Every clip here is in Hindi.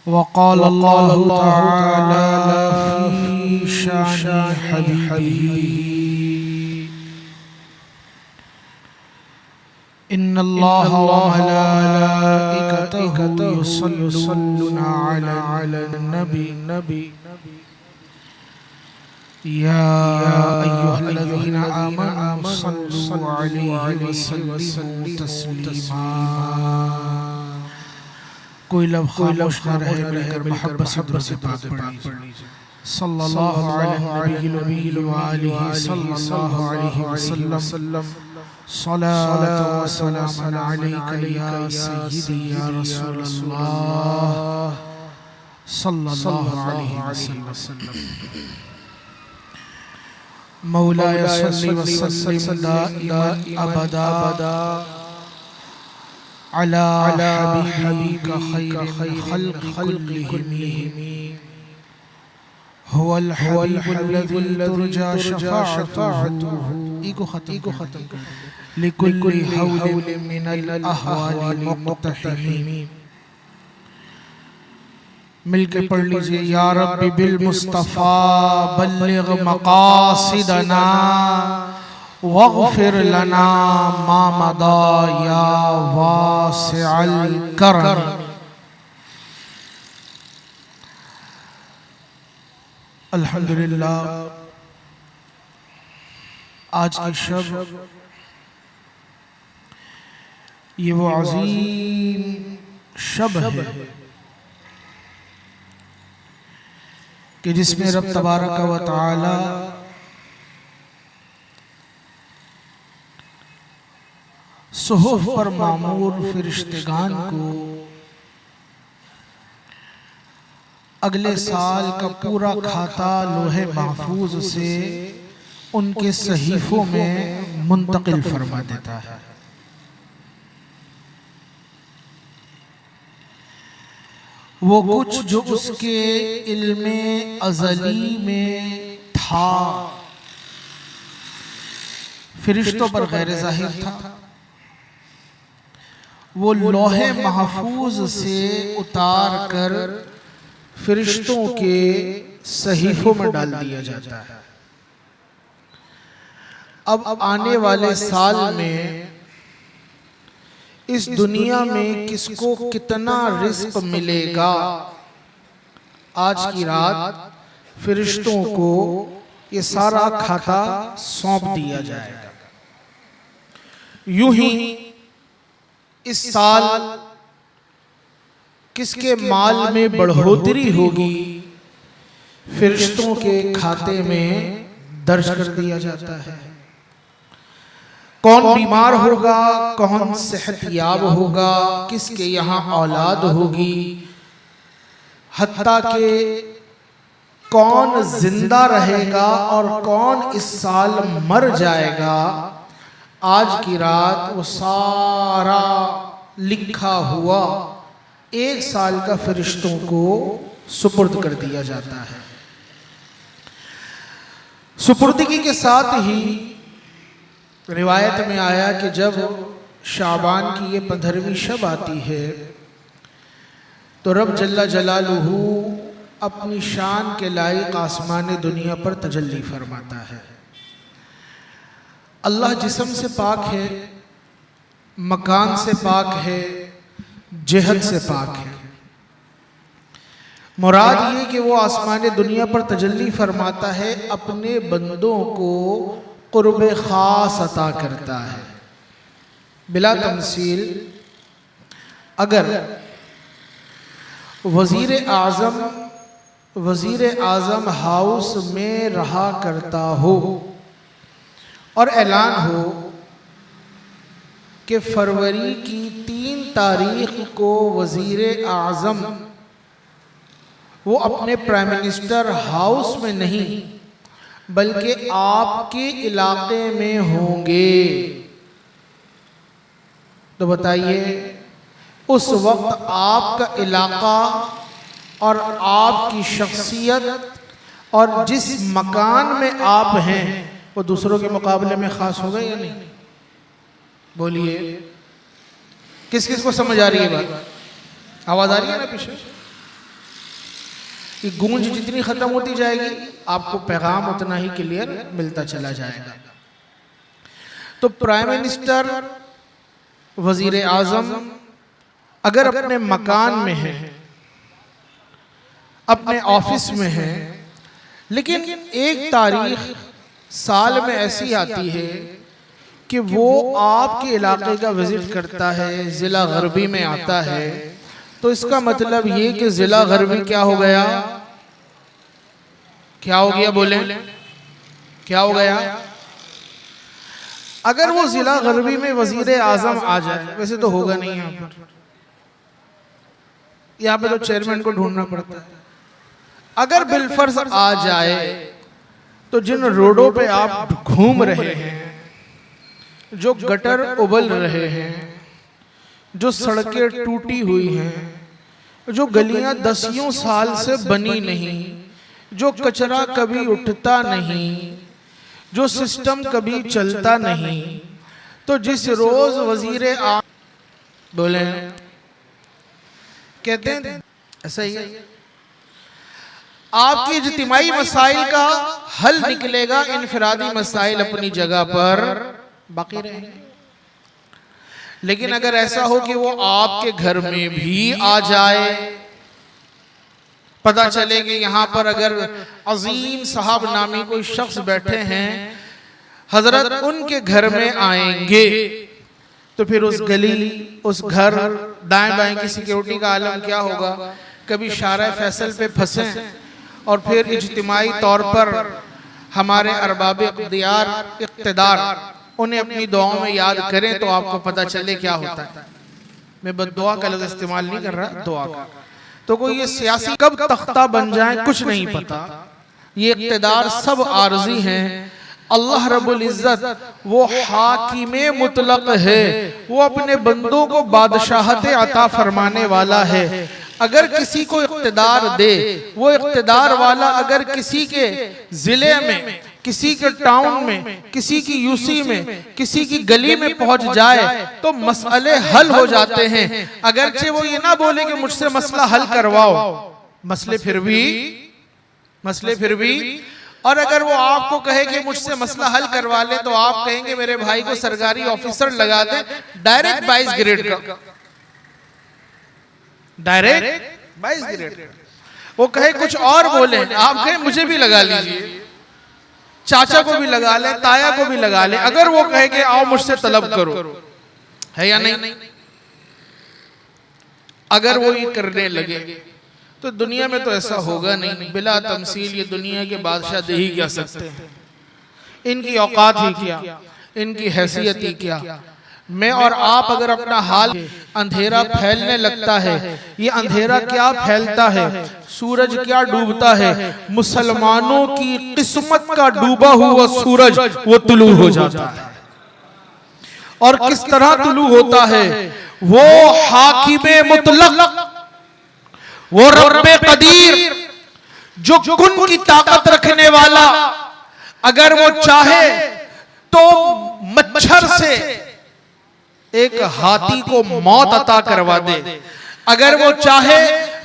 वक़ाल अल्लाहु तआला फ़ी शानि हबीबिही इन्नल्लाहा व मलाइकतहु युसल्लूना अलन नबी या अय्युहल्लज़ीना आमनू सल्लु अलैहि व सल्लिमू तस्लीमा। कोई लफ्ज़ खामोश न रहे, मिलकर मोहब्बत से पाक पढ़ लीजिए। सल्लल्लाहु अलैहि व आलिहि सल्लल्लाहु अलैहि वसल्लम। सलातो व सलाम अलैका या सय्यदी या रसूलल्लाह सल्लल्लाहु अलैहि वसल्लम। मौलाय सल्लि व सल्लिम दाइमन अबदा अला हबीबिका खैरिल खल्क़ि कुल्लिहिम हुवल हबीबुल्लज़ी तुरजा शफ़ाअतुहु। इको ख़त्म लिकुल्लि हौलिन मिनल अहवालि मुक़्तहिम। मिलके पढ़ लीजिए। या रब्बी बिल मुस्तफ़ा बल्लिग़ मक़ासिदना वग़फ़िर लना मा मदा या वासिअल करम। अल्हम्दुलिल्लाह, आज की शब ये वो अज़ीम शब है कि जिसमें रब तबारक व तआला सुहूफ़ पर मामूर फ़रिश्तेगान को अगले साल का पूरा खाता लोहे महफूज से उनके सहीफ़ों में मुंतकिल फरमा देता है। वो कुछ जो उसके इल्मे अज़ली में था, फ़रिश्तों पर गैर ज़ाहिर था, वो लोहे महफूज से उतार कर फ़रिश्तों के सहीफ़ों में डाल दिया जाता है। अब आने वाले साल में इस दुनिया में किसको कितना रिज़्क़ मिलेगा, आज की रात फ़रिश्तों को ये सारा खाता सौंप दिया जाएगा। यूं ही इस साल किसके माल में बढ़ोतरी होगी, फ़रिश्तों के खाते में दर्ज कर दिया जाता है। कौन बीमार होगा, कौन सेहतयाब होगा, किसके यहाँ औलाद होगी, हत्ता के कौन जिंदा रहेगा और कौन इस साल मर जाएगा, आज की रात वो सारा लिखा हुआ एक साल का फ़रिश्तों को सुपुर्द कर दिया जाता है। सुपुर्दगी के साथ ही रिवायत में आया कि जब शाबान की ये 15वीं शब आती है तो रब जल्ला जलालुहू अपनी शान के लायक आसमान दुनिया पर तजल्ली फरमाता है। अल्लाह जिस्म से पाक है, मकान से पाक है, जिहत से पाक है। मुराद ये कि वो आसमान दुनिया पर तजल्ली फरमाता है, अपने बंदों को क़ुर्ब ख़ास अता करता है। बिला तमसील अगर वज़ीर आज़म हाउस में रहा करता हो और ऐलान हो कि फरवरी की 3 तारीख को वज़ीर आज़म वो अपने प्राइम मिनिस्टर हाउस में नहीं बल्कि आपके इलाके में होंगे, तो बताइए उस वक्त आपका इलाका और आपकी शख्सियत और जिस मकान में आप हैं वो दूसरों के मुकाबले में ख़ास होगा या नहीं? बोलिए, किस किस को समझ आ रही है बात? आवाज़ आ रही है ना पीछे? ये गूंज जितनी खत्म होती जाएगी आपको पैगाम उतना ही क्लियर मिलता चला जाएगा। तो प्राइम मिनिस्टर, वजीर आजम अगर अपने मकान में है, अपने ऑफिस में है, लेकिन एक तारीख साल में ऐसी आती है कि वो आपके इलाके का विजिट करता है, जिला गरबी में आता है, तो इसका मतलब ये कि जिला गरबी क्या हो गया, क्या हो गया, बोले क्या हो गया। अगर वो जिला गरबी में वजीर आजम आ जाए, वैसे तो होगा नहीं यहाँ पे तो चेयरमैन को ढूंढना पड़ता है। अगर बिलफर्ज आ जाए तो जिन रोडों पे आप घूम रहे हैं, जो गटर उबल रहे हैं, जो सड़कें टूटी हुई हैं, जो गलियां 10 साल से बनी नहीं, जो कचरा कभी उठता नहीं, जो सिस्टम कभी चलता नहीं, तो जिस रोज वजीर बोले कहते हैं ऐसा ही है, आपकी इज्तिमाई मसाइल का हल निकलेगा, इनफरादी मसाइल अपनी जगह पर बाकी रहेंगे। लेकिन अगर ऐसा हो कि वो आपके घर में भी आ जाए, पता चले कि यहाँ पर अगर अजीम साहब नामी कोई शख्स बैठे हैं, हजरत उनके घर में आएंगे, तो फिर उस गली, उस घर, दाएं बाएं की सिक्योरिटी का आलम क्या होगा। कभी शारा फैसल पे फंसे और फिर इज्तिमाई तौर पर हमारे अरबाब इक़्तिदार उन्हें अपनी दुआओं में याद करें, तो आपको पता चले क्या होता है। मैं बद्दुआ का लफ्ज़ इस्तेमाल नहीं कर रहा, दुआ का। तो कोई ये सियासी कब तख्ता बन जाए कुछ नहीं पता। ये इक़्तिदार सब आरजी हैं। अल्लाह रब्बुल इज़्ज़त वो हाकिमे मुतलक है, वो अपने बंदों को बादशाहत अता फरमाने वाला है। अगर किसी को इक़्तिदार दे, वो इक़्तिदार वाला अगर किसी के जिले में, किसी के टाउन में, किसी की यूसी में, किसी की गली में पहुंच जाए तो मसले हल हो जाते हैं। अगरचे वो ये ना बोले कि मुझसे मसला हल करवाओ, मसले फिर भी और अगर वो आपको कहे कि मुझसे मसला हल करवा ले, तो आप कहेंगे मेरे भाई को सरकारी ऑफिसर लगा दे, डायरेक्ट 22 ग्रेड का, डायरेक्ट 22 ग्रेड। वो कहे कुछ और बोले, आप कहें मुझे भी लगा लीजिए, चाचा को भी लगा ले, ताया को भी लगा ले। अगर वो कहे कि आओ मुझसे तलब करो, है या नहीं? अगर वो ये करने लगे तो दुनिया में तो ऐसा होगा नहीं। बिला तमसील ये दुनिया के बादशाह दे ही क्या सकते हैं, इनकी औकात ही क्या, इनकी हैसियत ही क्या। मैं और आप अगर अपना हाल, अंधेरा फैलने लगता है, ये अंधेरा क्या फैलता है, सूरज क्या डूबता है, मुसलमानों की किस्मत का डूबा हुआ सूरज वो तुलू हो जाता है। और किस तरह तुलू होता है, वो हाकिमे मुतलक, वो रब्बे कदीर, जो कुन की ताकत रखने वाला, अगर वो चाहे तो मच्छर से एक हाथी को मौत अता करवा दे। अगर वो चाहे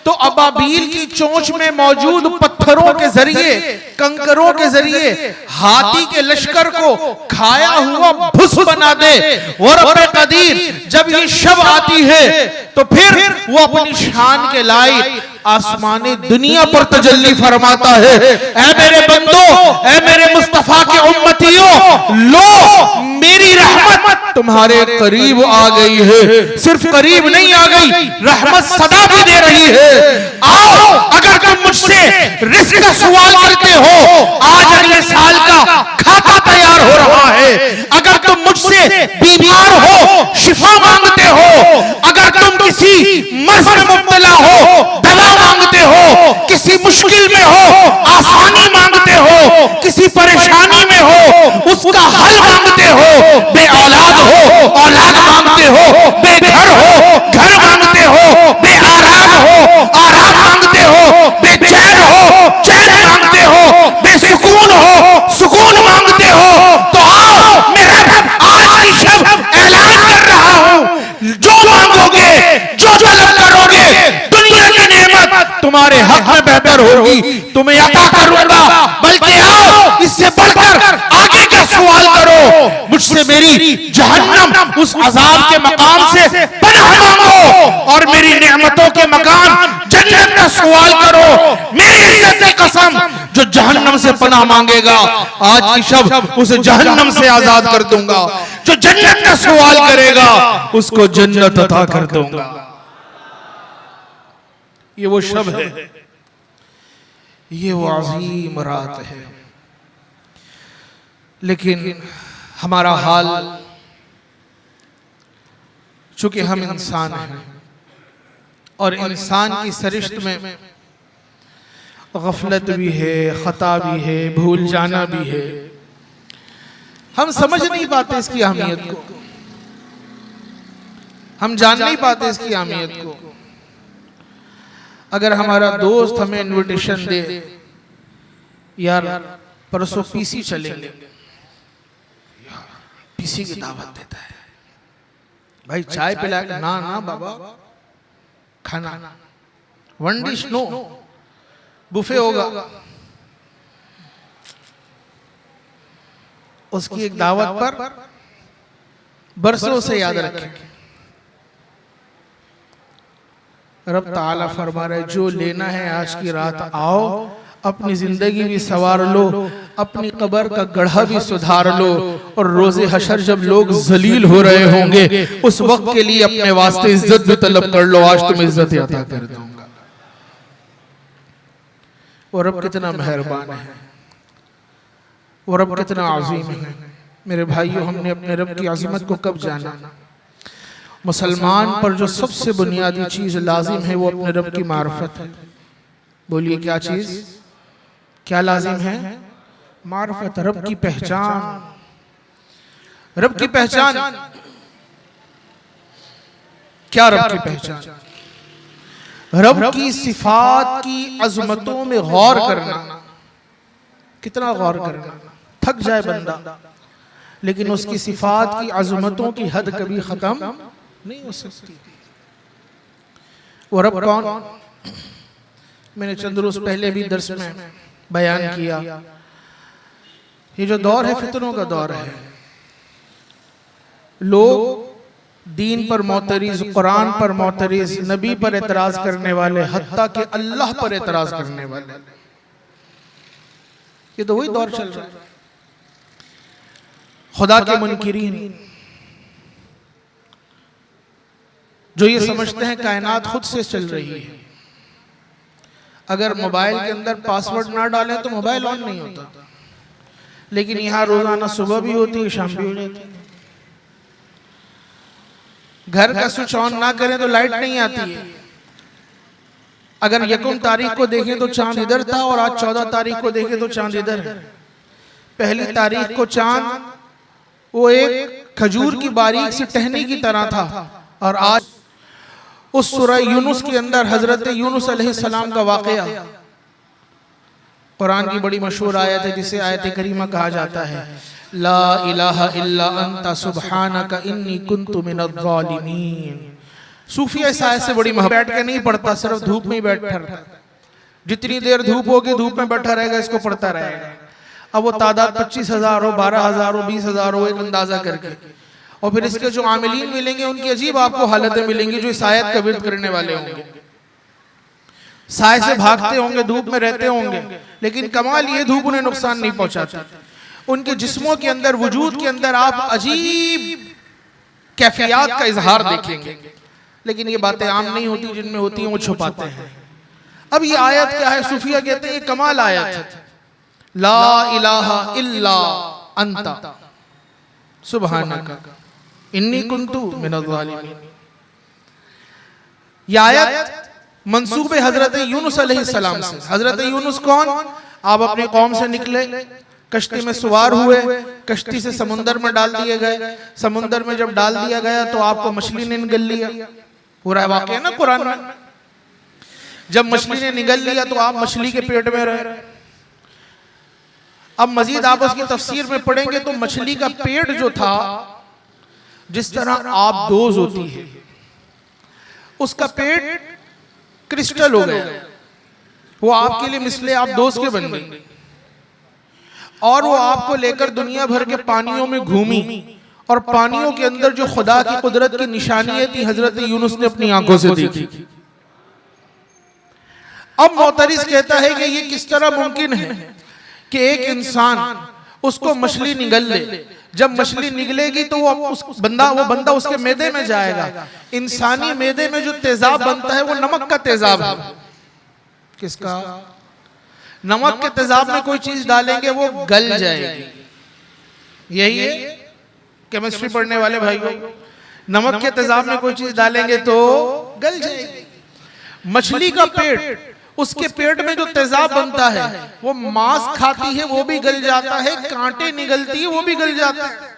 तो अबाबील की चोंच में मौजूद पत्थरों के जरिए, कंकरों के जरिए हाथी के लश्कर को खाया हुआ भुस बना दे। और रब्बे कदीर जब ये शब आती है तो फिर वो अपनी शान के लायक आसमानी दुनिया पर तजल्ली फरमाता है। ऐ मेरे बंदो, ऐ मेरे मुस्तफा के उम्मतियों, लो मेरी रहमत तुम्हारे करीब आ गई है। सिर्फ करीब नहीं आ गई, रहमत सदा भी दे रही है। आओ, अगर तुम मुझसे रिस्क का सवाल करते हो, आज अगले साल का खाता तैयार हो रहा है। अगर तुम मुझसे बीमार हो, शिफा मांगते हो, अगर तुम किसी मर्ज में मुब्तला हो, दवा मांगते हो, किसी मुश्किल में हो, आसानी मांगते हो, किसी परेशानी में हो, उसका हल मांगते हो, बे औलाद हो, औलाद मांगते हो, बेघर हो, घर मांगते हो, बे आराम हो, आराम मांगते हो, बेचैन हो, चैन मांगते हो, बेसुकून हो, सुकून मांगते हो, तो आओ मेरा आज की शब ऐलान कर रहा हूं, जो मांगोगे, जो तलब करोगे, दुनिया की नेमत तुम्हारे हक में बेहतर होगी तुम्हें अता करूंगा, बल्कि आओ इससे बढ़कर आगे का सवाल करो, मुझसे मेरी जहन्नम उस अजाब के मकाम से पनाह मांगो और मेरी नेमतों के मकान जन्नत का सवाल करो। मेरी इज्जत की कसम, जो जहन्नम से पनाह मांगेगा आज की शब उसे जहन्नम से आजाद कर दूंगा, जो जन्नत का सवाल करेगा उसको जन्नत अता कर दूंगा। ये वो शब है, ये वो अजीम रात है। लेकिन हमारा हाल, चूंकि हम इंसान हैं और इंसान की सरिश्त में गफलत भी है, खता भी है, भूल जाना भी है, हम समझ नहीं पाते इसकी अहमियत को, हम जान नहीं पाते इसकी अहमियत को। अगर हमारा दोस्त हमें इनविटेशन दे, यार परसों पीसी चलेंगे, पीसी की दावत देता है, भाई चाय पिला, ना ना बाबा खाना, वन डिश नो, बुफे होगा। उसकी एक दावत पर बरसों से याद रखें, रब ताला फरमा रहे जो लेना है आज की रात आओ, अपनी जिंदगी भी संवार लो, अपनी कब्र का गढ़ा भी सुधार लो, और रोजे हशर जब लोग जलील हो रहे होंगे उस वक्त के लिए अपने वास्ते इज्जत भी तलब कर लो, आज तुम्हें इज्जत अता कर दूंगा। वो रब कितना मेहरबान है, वो रब कितना अजीम है। मेरे भाइयों, हमने अपने रब की अज़मत को कब जाना? मुसलमान पर जो सबसे बुनियादी चीज लाजिम है वो अपने रब की मार्फत है। बोलिए क्या चीज, क्या लाजिम है? मार्फत, रब की पहचान। रब की पहचान क्या? रब की पहचान, रब की सिफात की अजमतों में गौर करना। कितना गौर करना, थक जाए बंदा, लेकिन उसकी सिफात की अजमतों की हद कभी खत्म नहीं हो सकती। वो रब कौन? मैंने चंद रोज पहले भी दर्स में बयान किया, ये जो दौर है फितनों का दौर है। लोग दीन पर मोतरीज, कुरान पर मोतरीज, नबी पर एतराज करने वाले, हत्ता के अल्लाह पर एतराज करने वाले, ये तो वही दौर चल रहा है। खुदा के मुनकिरीन जो ये समझते हैं कायनात खुद से चल रही है, अगर मोबाइल के अंदर पासवर्ड ना डालें तो मोबाइल ऑन नहीं होता, लेकिन यहाँ रोजाना सुबह भी होती है, शाम भी हो जाती है। घर का स्विच ऑन ना करें तो लाइट नहीं आती है। अगर यकम तारीख को देखें तो चांद इधर था और आज 14 तारीख को देखें तो चांद इधर है। पहली तारीख को चांद वो एक खजूर की बारीक सी टहनी की तरह था, और आज उस सूरह यूनुस के अंदर हजरत यूनुस अलैहिस्सलाम का वाकया, कुरान की बड़ी मशहूर आयत है जिसे आयत करीमा कहा जाता है, ला इलाहा इल्ला अंता सुब्हानका इन्नी कुन्तु मिनज़-ज़ालिमीन। सूफिया इस आयत से बड़ी मोहब्बत, बैठ के नहीं पढ़ता, सिर्फ धूप में ही बैठा रहता, जितनी देर धूप होगी धूप में बैठा रहेगा, इसको पढ़ता रहेगा। अब वो तादाद 25,000 हो, 12,000 हो, 20,000 हो, एक अंदाजा करके, और फिर इसके जो आमिलीन मिलेंगे उनकी अजीब आपको हालतें मिलेंगी, जो इस आयत का विर्द करने वाले होंगे, साए से भागते होंगे, धूप में रहते होंगे, लेकिन कमाल ये धूप उन्हें नुकसान नहीं पहुंचाती। उनके जिस्मों के अंदर, वजूद के अंदर आप अजीब कैफियत का इजहार देखेंगे, लेकिन ये बातें आम नहीं होती, जिनमें होती हैं वो छुपाते हैं। अब ये आयत क्या है? सूफिया कहते हैं ये कमाल आयत है, ला इलाहा इल्ला अंता सुब्हानका इन्नी कुन्तु मिनज़-ज़ालिमीन। ये आयत मंसूब है हजरत यूनुस अलैहिस्सलाम से। हजरत यूनुस कौन? आप अपनी कौम से निकले, कश्ती में सवार हुए, कश्ती से समुंदर में डाल दिए गए, समुंदर में जब डाल दिया गया तो आपको मछली ने निगल लिया, पूरा वाक़या ना कुरान में। जब मछली ने निगल लिया तो आप मछली के पेट में रहे। अब मजीद आप उसकी तफसीर में पढ़ेंगे तो मछली का पेट जो था, जिस तरह आबदोज होती है, उसका पेट क्रिस्टल हो गया, वो आपके लिए मिसले आप दोस्त के बन गई, और वो आपको लेकर दुनिया भर के पानियों में घूमी, और पानियों के अंदर जो खुदा की कुदरत की निशानियां थी हजरत यूनुस ने अपनी आंखों से देखी। अब मोतरिस कहता है कि ये किस तरह मुमकिन है कि एक इंसान उसको मछली निगल ले, जब मछली निगलेगी तो वो बंदा उसके मैदे में जाएगा। इंसानी मैदे में जो तेजाब बनता है वो नमक का तेजाब है। किसका? नमक के तेजाब में कोई चीज डालेंगे वो गल जाएगी। यही है केमिस्ट्री पढ़ने वाले भाइयों, नमक के तेजाब में कोई चीज डालेंगे तो गल जाएगी। मछली का पेट, उसके पेट में जो तेजाब बनता है वो मांस खाती है वो भी गल जाता है, कांटे निगलती है वो भी गल जाता है।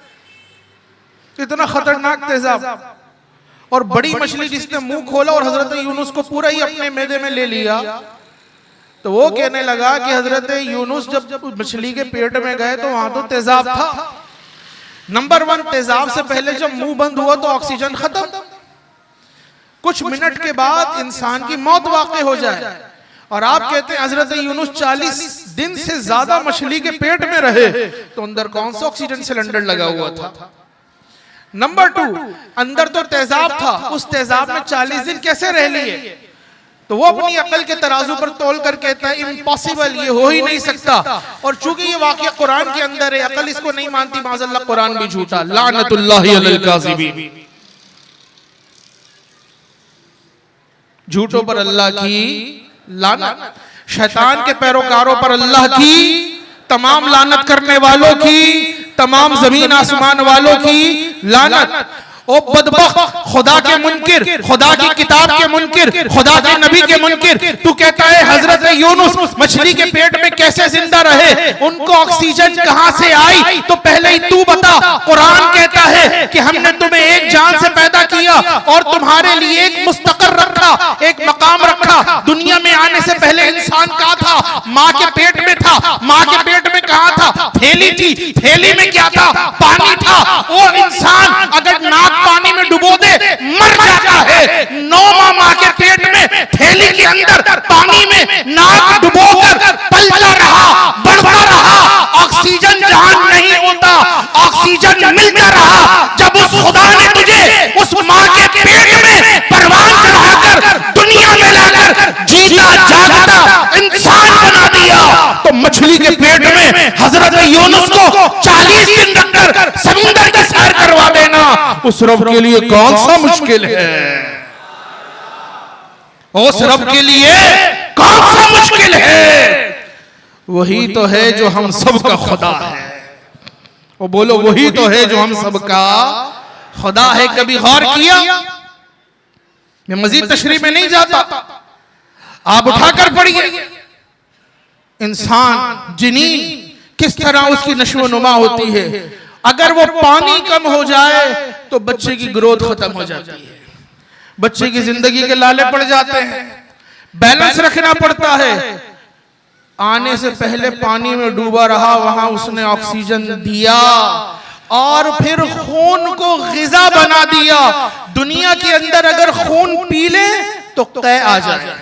इतना खतरनाक तेजाब। और बड़ी मछली जिसने मुंह खोला और हजरत यूनुस को पूरा ही अपने मैदे में ले लिया, तो वो कहने लगा कि हजरत यूनुस जब मछली के पेट में गए तो वहां तो तेजाब था। नंबर 1, तेजाब से पहले जब मुंह बंद हुआ तो ऑक्सीजन खत्म, कुछ मिनट के बाद इंसान की मौत वाक़ई हो जाए। और आप कहते हैं हजरत यूनुस 40 दिन से ज्यादा मछली के पेट में रहे, तो अंदर कौन सा ऑक्सीजन सिलेंडर लगा हुआ था? नंबर 2, अंदर तो तेजाब था, उस तेजाब में 40 दिन कैसे रह लिए? तो वो अपनी अकल के तराजू पर तोल कर कहता है इम्पॉसिबल, ये हो ही नहीं सकता। और चूंकि ये वाकया कुरान के अंदर है, अकल इसको नहीं मानती, माज़अल्लाह कुरान भी झूठा। लानतुल्लाहि अलल काज़िबीन, झूठों पर अल्लाह की लानत, शैतान के पैरोकारों पर अल्लाह की तमाम लानत करने वालों की, तमाम जमीन आसमान वालों की लानत। ओ बदबख्त, खुदा के मुनकिर, खुदा की किताब के मुनकिर, खुदा के नबी के मुनकिर, तू कहता है हजरत यूनुस मछली के पेट में कैसे जिंदा रहे, उनको ऑक्सीजन कहां से आई? तो पहले ही तू बता। कुरान कहता है कि हमने तुम्हें एक जान से पैदा किया और तुम्हारे लिए एक मुस्तकर रखा, एक मकाम रखा। दुनिया में आने से पहले इंसान कहां था? माँ के पेट में था। माँ के पेट में कहां था? थैली थी। थैली में क्या था? पानी था। वो इंसान अगर नाक पानी में डुबो दे मर जाता है। 9 माह के पेट में थैली के अंदर पानी में नाक डुबोकर पलता रहा, बढ़ता रहा, ऑक्सीजन जहां नहीं होता ऑक्सीजन मिलता रहा। जब उस खुदा ने तुझे उस माँ के पेट में परवान चढ़ाकर दुनिया में लाकर जीता जागता इंसान बना दिया, तो मछली के पेट में हजरत यूनुस को 40 दिन रखकर समुद्र की सैर करवा देना उस रब के लिए कौन सा मुश्किल है? उस रब के लिए कौन सा मुश्किल है? वही तो है जो हम सबका खुदा है। वो बोलो वही तो है जो हम सबका खुदा है। कभी गौर किया? मैं मजीद तशरीह में नहीं जाता, आप उठाकर पढ़िए। इंसान जिनीन किस तरह उसकी नशो नुमा होती है। अगर वो पानी कम हो जाए तो बच्चे की ग्रोथ खत्म हो जाती है, बच्चे की जिंदगी के लाले पड़ जाते हैं। बैलेंस रखना पड़ता है। आने से पहले पानी में डूबा रहा, वहां उसने ऑक्सीजन दिया और फिर खून को ग़िज़ा बना दिया। दुनिया के अंदर अगर खून पी ले तो कै आ जाए,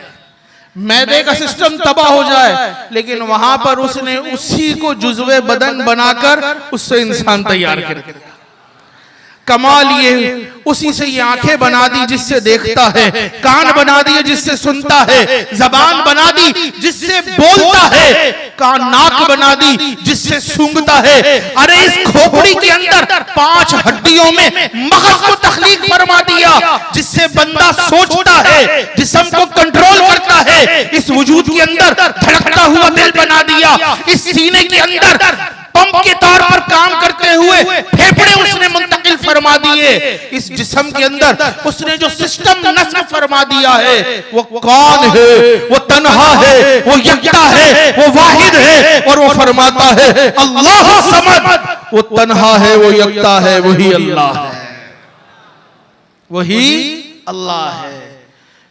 मैदे का सिस्टम तबाह हो जाए, लेकिन वहां पर उसने उसी को जुज़्वे बदन बनाकर उससे इंसान तैयार कर दिया। कमाल ये उसी से ये आंखें बना दी जिससे देखता है, कान बना दिए जिससे सुनता है, जबान बना दी जिससे बोलता है, कान नाक बना दी जिससे सूंघता है। अरे इस खोपड़ी के अंदर 5 हड्डियों में मगज को तख्लीक फरमा दिया जिससे बंदा सोचता है, जिस्म को कंट्रोल करता है। इस वजूद के अंदर धड़कता हुआ दिल बना दिया। इस सीने के अंदर पंप के तौर पर काम करते हुए फेफड़े उसने मुंतकिल फरमा दिए। इस जिस्म के अंदर उसने जो सिस्टम नस्ब फरमा दिया है, वो कौन है? वो तन्हा है, वो यकता है, वो वाहिद है। और वो फरमाता है अल्लाह समद। वो तन्हा है, वो यकता है, वही अल्लाह है, वही अल्लाह है।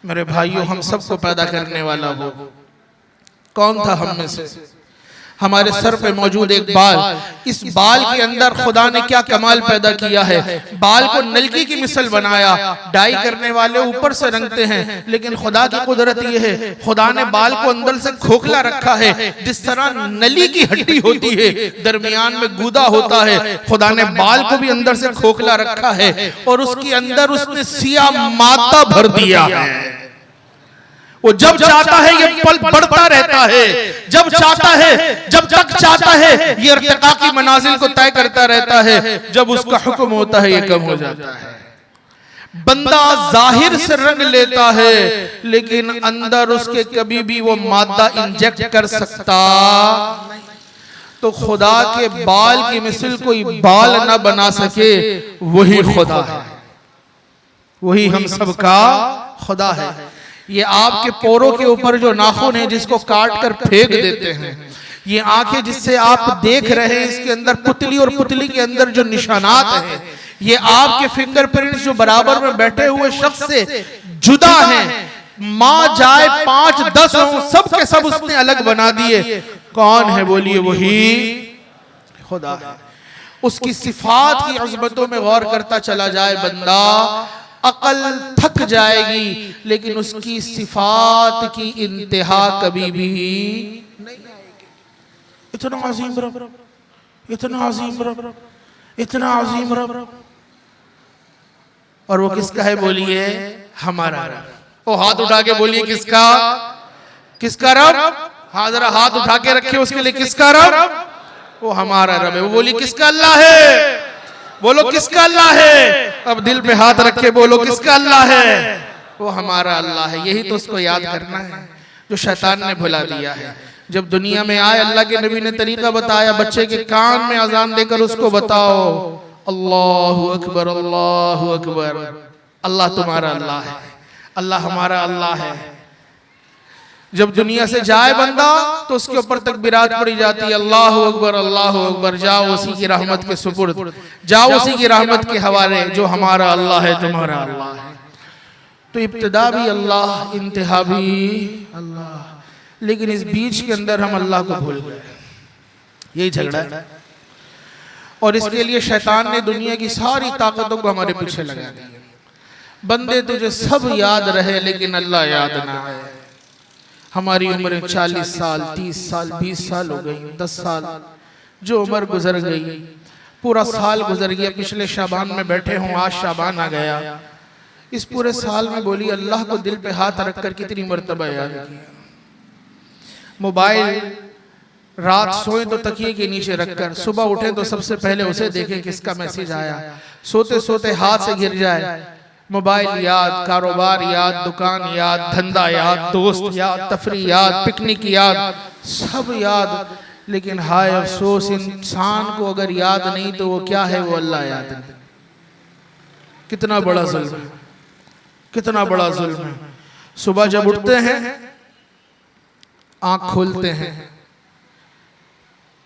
मेरे भाइयों, हम सबको पैदा करने वाला वो कौन था? हम में से हमारे सर पे मौजूद एक बाल, इस बाल के अंदर खुदा ने क्या कमाल पैदा किया है। बाल को नलकी की मिसल बनाया। डाई करने वाले ऊपर से रंगते हैं, लेकिन खुदा की कुदरत यह है, खुदा ने बाल को अंदर से खोखला रखा है। जिस तरह नली की हड्डी होती है, दरमियान में गूदा होता है, खुदा ने बाल को भी अंदर से खोखला रखा है और उसके अंदर उसने सियाह मादा भर दिया है। वो जब चाहता है ये पल बढ़ता रहता है, जब चाहता है, जब तक चाहता है ये इर्तिका की मनाजिल को तय करता रहता है। जब उसका हुक्म होता है ये कम हो जाता है। बंदा जाहिर से रंग लेता है, लेकिन अंदर उसके कभी भी वो मादा इंजेक्ट कर सकता। तो खुदा के बाल की मिसल कोई बाल ना बना सके, वही खुदा है, वही हम सबका खुदा है। ये आपके पोरों के ऊपर जो नाखून है जिसको काट कर फेंक देते हैं, ये आंखें जिससे आप देख रहे हैं, इसके अंदर पुतली और पुतली के अंदर जो निशानात हैं, ये आपके फिंगरप्रिंट्स जो बराबर में बैठे हुए शख्स से जुदा हैं। मां जाए 5-10 हो, सब के सब उसने अलग बना दिए। कौन है बोलिए? वही खुदा है। उसकी सिफात की अज़मतों में गौर करता चला जाए बंदा, अकल थक जाएगी, लेकिन उसकी सिफात की इंतहा कभी भी नहीं आएगी। इतना अजीम रब, इतना अजीम रब, इतना अजीम रब, और वो किसका है बोलिए? हमारा रब। वो हाथ उठा के बोलिए किसका? किसका रब? हाँ, जरा हाथ उठा के रखे उसके लिए। किसका रब? वो हमारा रब है। वो बोलिए किसका अल्लाह है? बोलो किसका अल्लाह है? अब दिल पे हाथ रख के बोलो किसका अल्लाह है? वो हमारा अल्लाह है। यही तो उसको याद करना है जो शैतान ने भुला दिया है। जब दुनिया में आए, अल्लाह के नबी ने तरीका बताया, बच्चे के कान में अजान देकर उसको बताओ अल्लाहु अकबर, अल्लाहु अकबर। अल्लाह तुम्हारा अल्लाह है, अल्लाह हमारा अल्लाह है। जब दुनिया से जाए बंदा तो उसके ऊपर तकबीरात पड़ी जाती है, अल्लाहु अकबर, अल्लाहु अकबर। जाओ उसी की रहमत के सुपुर्द, जाओ उसी की रहमत के हवाले, जो हमारा अल्लाह है, तुम्हारा अल्लाह है। तो इब्तिदा भी अल्लाह, इंतहा भी अल्लाह, लेकिन इस बीच के अंदर हम अल्लाह को भूल गए। यही झगड़ा है, और इसके लिए शैतान ने दुनिया की सारी ताकतों को हमारे पीछे लगा दिया। बंदे तुझे सब याद रहे, लेकिन अल्लाह याद ना आए। हमारी उम्र 40 साल, 30 साल, 20 साल हो गई, 10 साल जो उम्र गुजर गई, पूरा साल गुजर गया। पिछले शाबान में बैठे हों, आज शाबान आ गया। इस पूरे साल में बोली अल्लाह को दिल पे हाथ रखकर कितनी मर्तबा याद किया। मोबाइल रात सोए तो तकिए के नीचे रखकर, सुबह उठे तो सबसे पहले उसे देखें किसका मैसेज आया। सोते सोते हाथ से गिर जाए, मोबाइल याद, कारोबार याद, दुकान याद, धंधा याद, दोस्त याद, तफरी याद, पिकनिक याद, सब याद। लेकिन हाय अफसोस, इंसान को अगर याद नहीं तो वो क्या है? वो अल्लाह याद नहीं। कितना बड़ा जुल्म है, कितना बड़ा जुल्म है। सुबह जब उठते हैं, आंख खोलते हैं,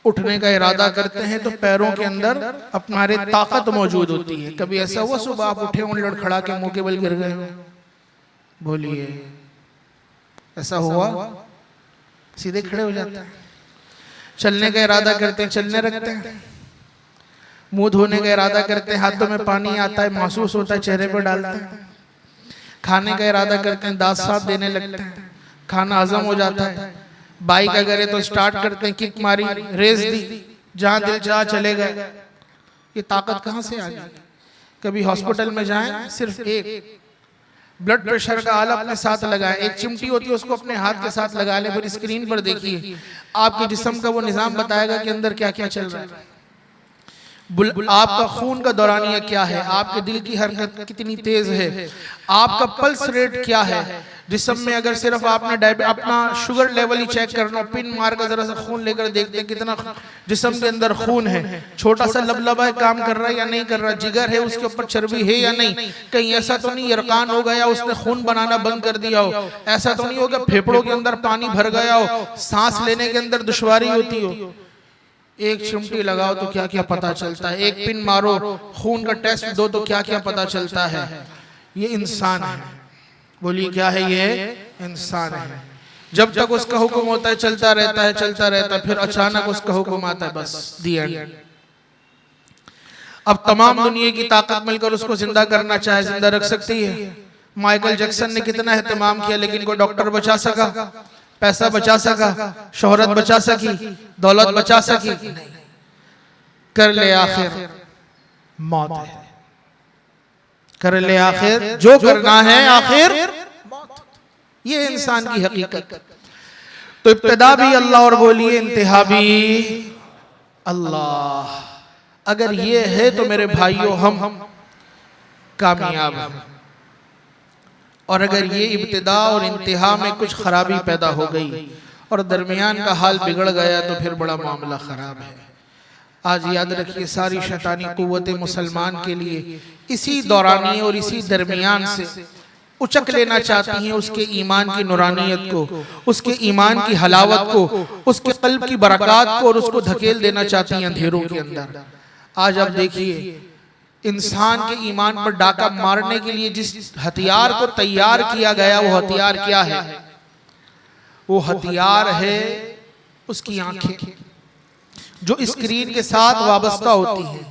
उठने का इरादा करते हैं तो पैरों के अंदर हमारे ताकत मौजूद होती है। कभी ऐसा हुआ सुबह आप उठे हो, लड़खड़ा के मुंह के बल गिर गए हो? बोलिए, ऐसा हुआ? सीधे खड़े हो जाते हैं। चलने का इरादा करते हैं, चलने लगते हैं। मुंह धोने का इरादा करते हैं, हाथों में पानी आता है, महसूस होता है, चेहरे पर डालते हैं। खाने का इरादा करते हैं, दांत साफ देने लगते हैं, खाना हजम हो जाता है। बाइक अगर है तो स्टार्ट करते हैं, किक मारी, रेस दी, जहां दिल चाह चले गए। ये ताकत कहां से आ गई? कभी हॉस्पिटल में जाएं, सिर्फ एक ब्लड प्रेशर का आला अपने साथ लगाएं, एक चिमटी होती है उसको अपने हाथ के साथ लगा लें, फिर स्क्रीन पर देखिए आपके जिस्म का वो निजाम बताएगा कि अंदर क्या क्या चल रहा है। आपका खून का दौरानिया क्या है, आपके दिल की हरकत कितनी तेज है, आपका पल्स रेट क्या है। जिस्म में अगर सिर्फ आपने अपना शुगर लेवल ही चेक करना, पिन मार कर जरा सा खून लेकर देखते हैं कितना जिस्म के अंदर खून है। छोटा सा लबलबा काम कर रहा है या नहीं कर रहा, जिगर है उसके ऊपर चर्बी है या नहीं, कहीं ऐसा तो नहीं यरकान हो गया, उसने खून बनाना बंद कर दिया हो, ऐसा तो नहीं होगा फेफड़ों के अंदर पानी भर गया हो, सांस लेने के अंदर दुश्वारी होती हो। एक चिमटी लगाओ तो क्या क्या पता चलता है, एक पिन मारो, खून का टेस्ट दो तो क्या क्या पता चलता है। ये इंसान है, बोलिए क्या है? ये इंसान है। जब तक उसका हुक्म होता है चलता रहता है, चलता रहता है, फिर अचानक उसका हुक्म आता है, बस दी एंड। अब तमाम दुनिया की ताकत मिलकर उसको जिंदा करना चाहे, जिंदा रख सकती है? माइकल जैक्सन ने कितना एहतमाम किया, लेकिन कोई डॉक्टर बचा सका? पैसा बचा सका? शोहरत बचा सकी? दौलत बचा सकी? कर ले आखिर मौत है, कर ले आखिर जो करना है, आखिर मौत। ये इंसान की हकीकत। तो इब्तिदा भी अल्लाह और बोलिए इंतहा भी अल्लाह। अगर ये है तो मेरे भाइयों हम कामयाब हैं। और अगर ये इब्तिदा और इंतहा में कुछ खराबी पैदा हो गई और दरमियान का हाल बिगड़ गया तो फिर बड़ा मामला खराब है। आज याद रखिए, सारी शैतानी कुव्वतें मुसलमान के लिए इसी दौरानी और इसी दरमियान से उचक लेना चाहती हैं उसके ईमान की नूरानियत को, उसके ईमान की हलावत को, उसके कल्ब की बरकत को, और उसको धकेल देना चाहती हैं अंधेरों के अंदर। आज आप देखिए, इंसान के ईमान पर डाका मारने के लिए जिस हथियार को तैयार किया गया, वो हथियार क्या है? वो हथियार है उसकी आंखें, जो स्क्रीन के साथ वाबस्ता होती है,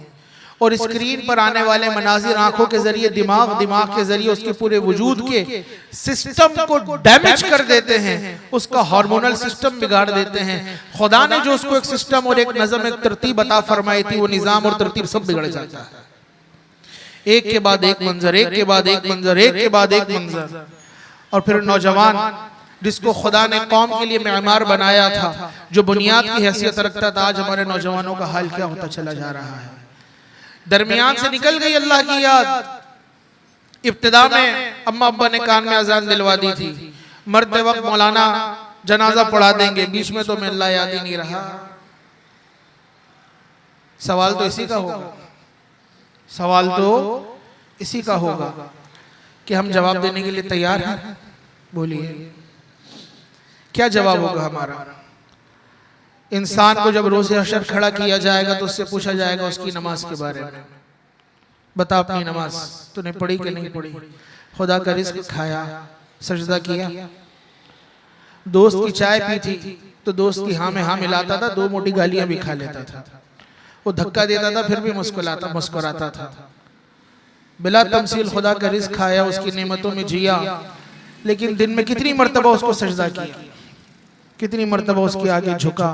और स्क्रीन पर आने वाले मनाजिर आंखों के जरिए दिमाग, दिमाग के जरिए उसके पूरे वजूद के सिस्टम को डैमेज कर देते हैं, उसका हार्मोनल सिस्टम बिगाड़ देते हैं। खुदा ने जो उसको एक सिस्टम और एक नज़म, एक तरतीब अता फरमाई थी, वो निज़ाम और तरतीब सब बिगड़ जाता है। एक के बाद एक मंजर, एक के बाद एक मंजर, एक के बाद एक मंजर। और फिर नौजवान जिसको खुदा ने कौम के लिए मेमार बनाया था, जो बुनियाद की हैसियत रखता था, आज हमारे नौजवानों का हाल क्या होता चला जा रहा है। दरमियान से निकल गई अल्लाह की याद। इब्तिदा में अम्मा अब्बा ने कान में अजान दिलवा दी थी, मरते वक्त मौलाना जनाजा पढ़ा देंगे, बीच में तो मैं अल्लाह याद ही नहीं रहा। सवाल तो इसी का होगा, सवाल तो इसी का होगा कि हम जवाब देने के लिए तैयार हैं? बोलिए क्या जवाब होगा हमारा? इंसान को जब रोज़े हशर खड़ा किया जाएगा तो उससे पूछा जाएगा उसकी नमाज के बारे में, बता अपनी नमाज तूने पढ़ी कि नहीं पढ़ी? खुदा का रिज़्क खाया, सजदा किया? दोस्त की चाय पी थी तो दोस्त की हाँ में हाँ मिलाता था, दो मोटी गालियां भी खा लेता था, वो धक्का देता था फिर भी मुस्कुराता था। बिला तमसील खुदा का रिज़्क खाया, उसकी नेमतों में जिया, लेकिन दिन में कितनी मर्तबा उसको सजदा किया, कितनी मर्तबा उसके आगे झुका।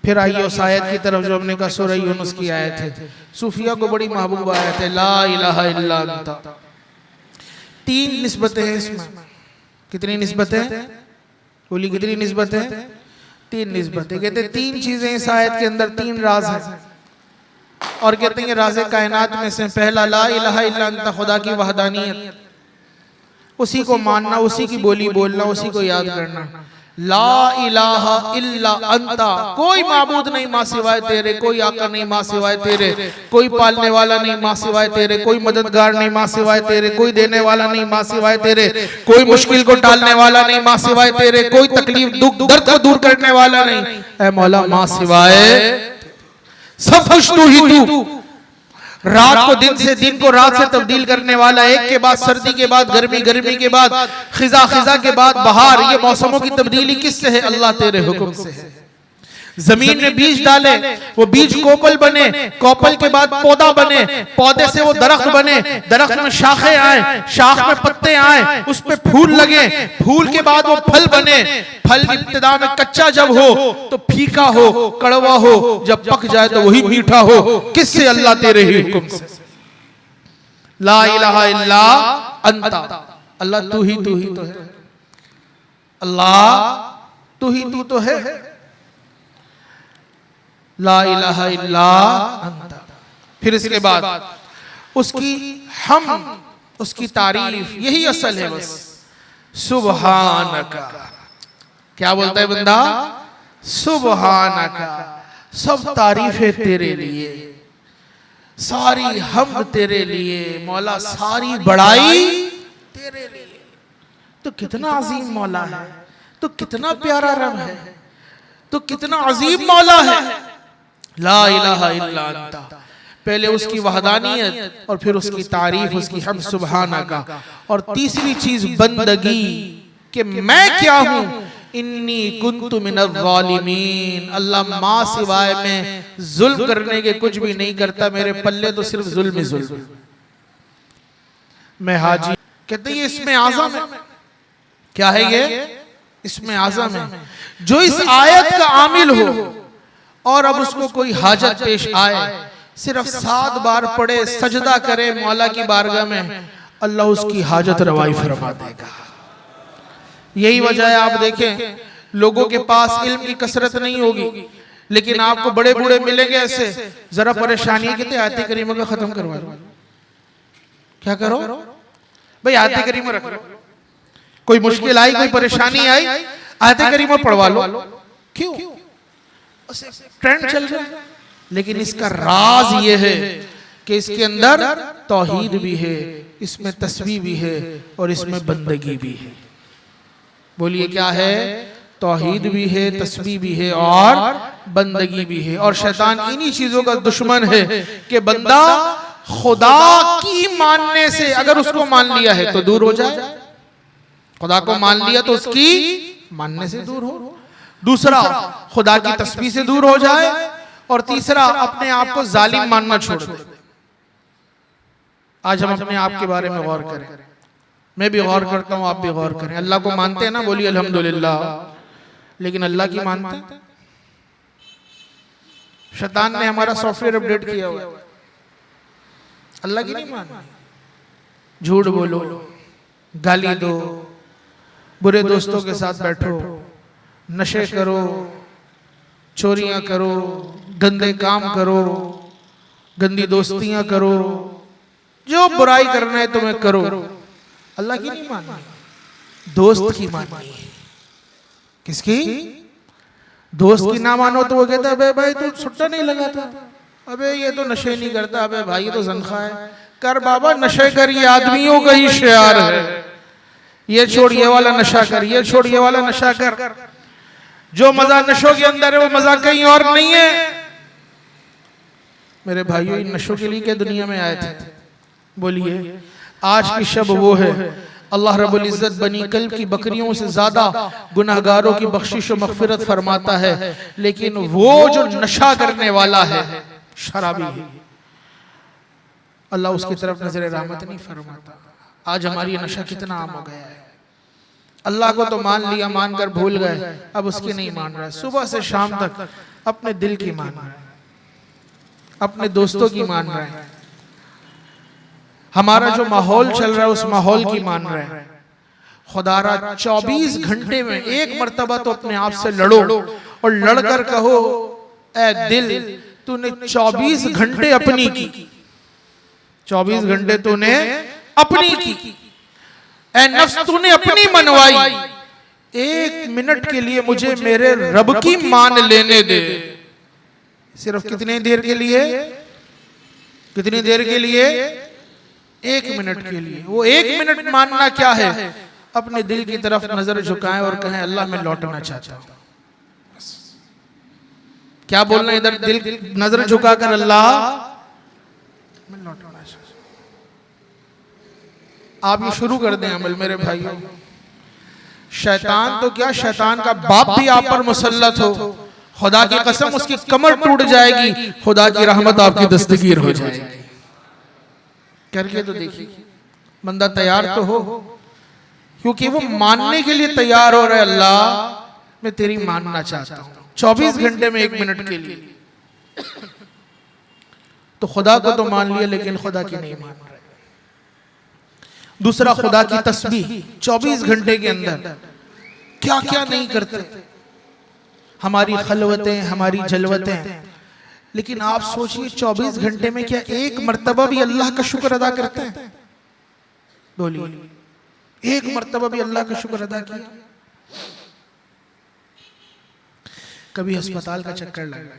फिर आइए उस आयत की तरफ जो हमने कहा सूरह यूनुस की आयत है, सूफिया को बड़ी महबूब आयत है, ला इलाहा इल्ला अंता। 3 निस्बतें हैं इसमें। कितनी निस्बतें? बोली कितनी निस्बतें? 3 निस्बतें। कहते 3 चीजें इस आयत के अंदर, 3 राज हैं, और कहते हैं राज़े कायनात में से पहला ला इलाहा इल्ला अंता, खुदा की वहदानियत, उसी को मानना, उसी की बोली बोलना, उसी को याद करना। ला इलाहा इल्ला अंता, कोई माबूद नहीं माँ सिवाय तेरे, कोई आका नहीं माँ सिवाय तेरे, कोई पालने वाला नहीं माँ सिवाय तेरे, कोई मददगार नहीं माँ सिवाय तेरे, कोई देने वाला नहीं माँ सिवाय तेरे, कोई मुश्किल को टालने वाला नहीं माँ सिवाय तेरे, कोई तकलीफ दुख दर्द को दूर करने वाला नहीं ऐ मौला माँ सिवाय, सब कुछ तू ही तू। रात को दिन से, दिन को रात से तब्दील करने वाला, एक के बाद सर्दी के बाद गर्मी, गर्मी के बाद खिजा, खिजा के बाद बहार, ये मौसमों की तब्दीली किससे है? अल्लाह तेरे हुक्म से है। जमीन में बीज डाले, वो बीज कोपल बने, कोपल के बाद पौधा बने, पौधे से वो दरख्त बने, दरख्त में शाखें आए, शाख में पत्ते आए, उस पे फूल लगे, फूल के बाद वो फल बने, फल इब्तिदा में कच्चा जब हो तो फीका हो, कड़वा हो, जब पक जाए तो वही मीठा हो। किससे? अल्लाह तेरे ही हुक्म से। ला इलाहा इल्ला अंता, अल्लाह तू ही तो है, अल्लाह तू ही तो है। ला इलाहा इल्ला अंता। फिर इसके बाद उसकी हम, उसकी तारीफ, यही असल है बस। सुबहानका, क्या बोलता है बंदा? सुबहानका, सब तारीफें तेरे लिए, सारी हमद तेरे लिए मौला, सारी बड़ाई तेरे लिए। तो कितना अजीम मौला है, तो कितना प्यारा रब है, तो कितना अजीम मौला है। ला इलाहा इल्ला अंता, पहले उसकी वहदानियत और फिर उसकी तारीफ, उसकी हम सुबहाना का। और तीसरी चीज बंदगी, कि मैं क्या हूं, इन्नी कुन्तु मिनज़्ज़ालिमीन, अल्लाह माँ सिवाय मैं जुल्म करने के कुछ भी नहीं करता, मेरे पल्ले तो सिर्फ जुल्म ही जुल्म। मैं हाजी कहते ये इसमें आज़म है। क्या है ये? इसमें आज़म है। जो इस आयत का आमिल हो और अब उसको कोई हाजत पेश आए, सिर्फ 7 बार पढ़े, सजदा करे मौला की बारगाह में, अल्लाह उसकी हाजत रवाई फरमा देगा। यही वजह है, आप देखें लोगों के पास इल्म की कसरत नहीं होगी, लेकिन आपको बड़े बूढ़े मिलेंगे ऐसे, जरा परेशानी है कहते आयत करीमा का खत्म करवा दो। क्या करो भाई, आयत करीमा रख लो, कोई मुश्किल आई, कोई परेशानी आई, आयत करीमा पढ़वा लो। क्यों? ट्रेंड चल रहा है। लेकिन इसका राज ये है कि इसके अंदर तौहीद भी है, इसमें तस्बीह भी है और इसमें बंदगी भी है। बोलिए क्या है? तौहीद भी है, तस्बीह भी है और बंदगी भी है। और शैतान इन्हीं चीजों का दुश्मन है कि बंदा खुदा की मानने से अगर उसको मान लिया है तो दूर हो जाए, खुदा को मान लिया तो उसकी मानने से दूर हो, दूसरा खुदा की तस्बीह से दूर हो जाए, और तीसरा अपने आप को जालिम मानना छोड़ दे। आज हम अपने आप के बारे में गौर करें, मैं भी गौर करता हूं, आप भी गौर करें। अल्लाह को मानते हैं ना? बोलिए अल्हम्दुलिल्लाह। लेकिन अल्लाह की मानते हैं? शैतान ने हमारा सॉफ्टवेयर अपडेट किया हुआ, अल्लाह की नहीं मानते। झूठ बोलो, गाली दो, बुरे दोस्तों के साथ बैठो, नशे करो, चोरियां करो, गंदे काम करो, गंदी दोस्तियां करो, जो बुराई करना है तुम्हें करो। अल्लाह की नहीं माननी, दोस्त की माननी है। किसकी? दोस्त की ना मानो तो वो कहता है भाई तू सुट्टा नहीं लगाता, अबे ये तो नशे नहीं करता, अबे भाई ये तो ज़नखा है। कर बाबा, नशे कर, ये आदमियों का ही शियार है। ये छोड़ ये वाला नशा कर, ये छोड़ ये वाला नशा कर। जो मजा नशों के अंदर है वो मजा कहीं और नहीं है। मेरे भाइयों, इन नशों के लिए क्या दुनिया में आए थे? बोलिए। आज की शब वो है, अल्लाह रब्बुल इज्जत बनी कल की बकरियों से ज्यादा गुनाहगारों की बख्शिश और मगफिरत फरमाता है, लेकिन वो जो नशा करने वाला है, शराबी है, अल्लाह उसकी तरफ नजर रहमत नहीं फरमाता। आज हमारी नशा कितना आम हो गया है। अल्लाह को तो मान लिया, मानकर भूल गए, अब उसकी नहीं मान रहा है। सुबह से शाम तक अपने दिल की मान रहा है, अपने दोस्तों की मान रहा है, हमारा जो माहौल चल रहा है उस माहौल की मान रहे हैं। खुदारा 24 घंटे में एक मर्तबा तो अपने आप से लड़ो और लड़कर कहो, ए दिल तूने 24 घंटे अपनी की, 24 घंटे तूने अपनी की, ए नफ्स तूने अपनी मनवाई, 1 मिनट के लिए मुझे मेरे रब की मान लेने दे। सिर्फ कितनी देर के लिए? कितनी देर के लिए? 1 मिनट के लिए। वो 1 मिनट मानना क्या है? अपने दिल की तरफ नजर झुकाएं और कहें अल्लाह मैं लौटना चाहता हूं। क्या बोलना इधर? दिल नजर झुकाकर अल्लाह मैं लौटना चाहता हूं। आप ये शुरू कर दें अमल मेरे भाइयों। शैतान तो क्या, शैतान का बाप भी आप पर मुसल्लत हो, खुदा की कसम उसकी कमर टूट जाएगी, खुदा की रहमत आपकी दस्तगीर हो जाएगी। करके तो देखिए, बंदा तैयार तो हो, क्योंकि वो मानने के लिए तैयार हो रहा है, अल्लाह मैं तेरी मानना चाहता हूं 24 घंटे में 1 मिनट के लिए। तो खुदा को तो मान लिया, लेकिन खुदा की नहीं मान रहे। दूसरा, खुदा की तस्बीह 24 घंटे के अंदर क्या क्या नहीं करते, हमारी खलवतें, हमारी जलवतें। लेकिन आप सोचिए 24 घंटे में क्या 1 मर्तबा भी अल्लाह का शुक्र अदा करते हैं? बोलिए, 1 मर्तबा भी अल्लाह का शुक्र अदा किया? कभी अस्पताल का चक्कर लगा,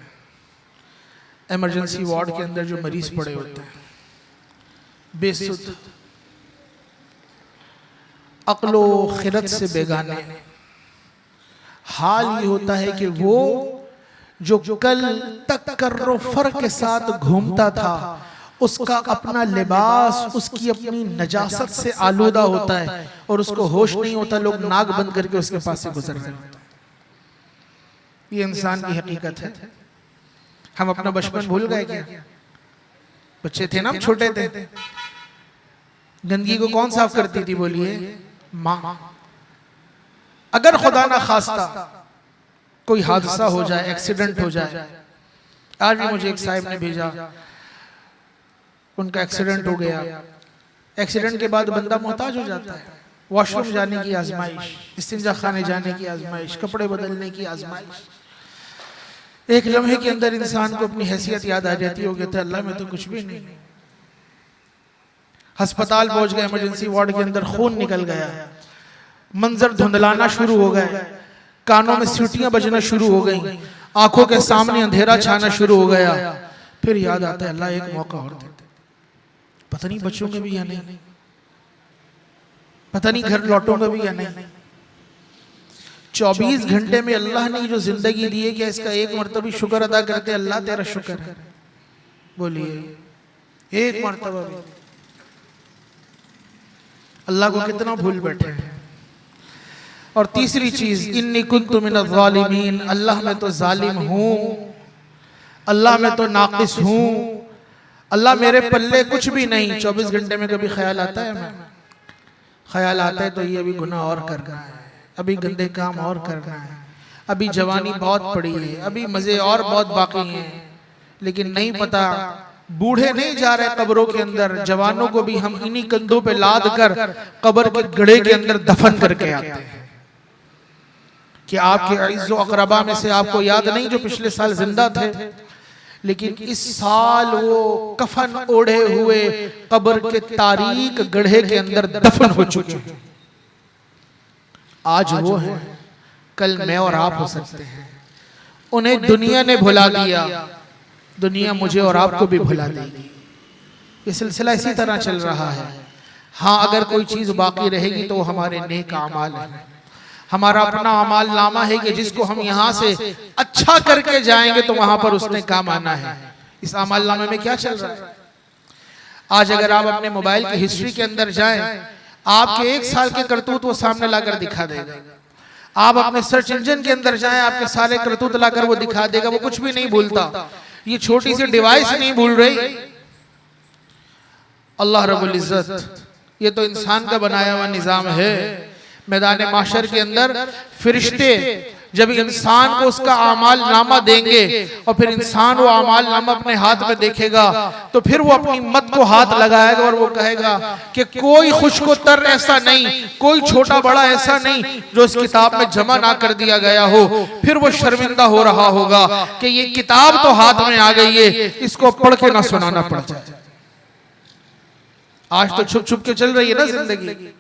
इमरजेंसी वार्ड के अंदर जो मरीज पड़े होते हैं, बेसुध, अक्लो खिरत से बेगाने, हाल ये होता है कि वो जो कल तक कर्रो फर के साथ घूमता था उसका अपना लिबास उसकी अपनी नजासत से आलूदा होता है और उसको होश नहीं होता, लोग नाक बंद करके उसके पास से गुजर रहे होते हैं। ये इंसान की हकीकत है। हम अपना बचपन भूल गए क्या? बच्चे थे ना, हम छोटे थे, गंदगी को कौन साफ करती थी? बोलिए, माँ। अगर खुदा ना खास्ता कोई हादसा हो जाए, एक्सीडेंट हो जाए, आज भी मुझे एक साहब ने भेजा, उनका एक्सीडेंट हो गया। एक्सीडेंट के बाद बंदा मोहताज हो जाता है, वॉशरूम जाने की आजमाइश, इस्तिंजा खाने जाने की आजमाइश, कपड़े बदलने की आजमाइश। एक लम्हे के अंदर इंसान को अपनी हैसियत याद आ जाती है, कहता है अल्लाह में तो कुछ भी नहीं। अस्पताल पहुंच गए, इमरजेंसी वार्ड के अंदर खून निकल गया, मंजर धुंधलाना शुरू हो गए, कानों में सीटियां बजना शुरू हो गई, आंखों के सामने अंधेरा छाना शुरू हो गया। फिर याद आता है अल्लाह एक मौका और दे, पता नहीं बचूंगा भी या नहीं, पता नहीं घर लौटूंगा भी या नहीं। 24 घंटे में अल्लाह ने जो जिंदगी दी है, क्या इसका एक मर्तबा शुक्र अदा करते? अल्लाह तेरा शुक्र है, बोलिए एक मर्तबा भी। अल्लाह को कितना भूल बैठे हैं। और तीसरी चीज, इन्नी कुन्तु मिनज़ ज़ालिमीन, अल्लाह में तो जालिम हूं, अल्लाह में तो नाकिस हूं, अल्लाह मेरे पल्ले कुछ भी नहीं। 24 घंटे में कभी ख्याल आता है? मैं ख्याल आता है तो ये अभी गुनाह और करना है, अभी गंदे काम और करना है, अभी जवानी बहुत पड़ी है, अभी मजे और बहुत बाकी हैं। लेकिन नहीं पता, बूढ़े नहीं जा रहे कब्रों के अंदर, जवानों को भी हम इन्हीं कंधों पे लाद कर कब्र के गड्ढे के अंदर दफन करके आते हैं। कि आपके अइज़्ज़ो अक़रबा में से आपको याद नहीं जो पिछले साल जिंदा थे, लेकिन इस साल वो कफन ओढ़े हुए कब्र के तारीक गड्ढे के अंदर दफन हो चुके हैं। आज वो है, कल मैं और आप हो सकते हैं। उन्हें दुनिया ने भुला दिया, दुनिया मुझे और आपको भी भुला देगी। ये सिलसिला इसी तरह चल रहा है। हाँ, अगर कोई चीज बाकी रहेगी तो हमारे नेक अमाल है, हमारा अपना अमाल नामा है कि जिसको हम यहाँ से अच्छा करके जाएंगे तो वहां पर उसने काम आना है। इस अमाल नामे में क्या चल रहा है? आज अगर आप अपने मोबाइल की हिस्ट्री के अंदर जाएं, आपके 1 साल के करतूत वो सामने लाकर दिखा देगा। आप अपने सर्च इंजन के अंदर जाएं, आपके सारे करतूत लाकर वो दिखा देगा। वो कुछ भी नहीं भूलता, ये छोटी सी डिवाइस नहीं भूल रही। अल्लाह रब्बुल इज्जत, ये तो इंसान का बनाया हुआ निजाम है। मैदान माशर के अंदर फरिश्ते जब इंसान को उसका आमाल नामा देंगे और फिर इंसान वो आमाल नामा अपने हाथ में देखेगा तो फिर वो अपनी मत को हाथ लगाएगा और वो कहेगा कि कोई खुशकोतर ऐसा नहीं, कोई छोटा बड़ा ऐसा नहीं जो इस किताब में जमा ना कर दिया गया हो। फिर वो शर्मिंदा हो रहा होगा कि ये किताब तो हाथ में आ गई है, इसको पढ़ के ना सुनाना पड़ जाए। आज तो छुप छुप के चल रही है ना जिंदगी।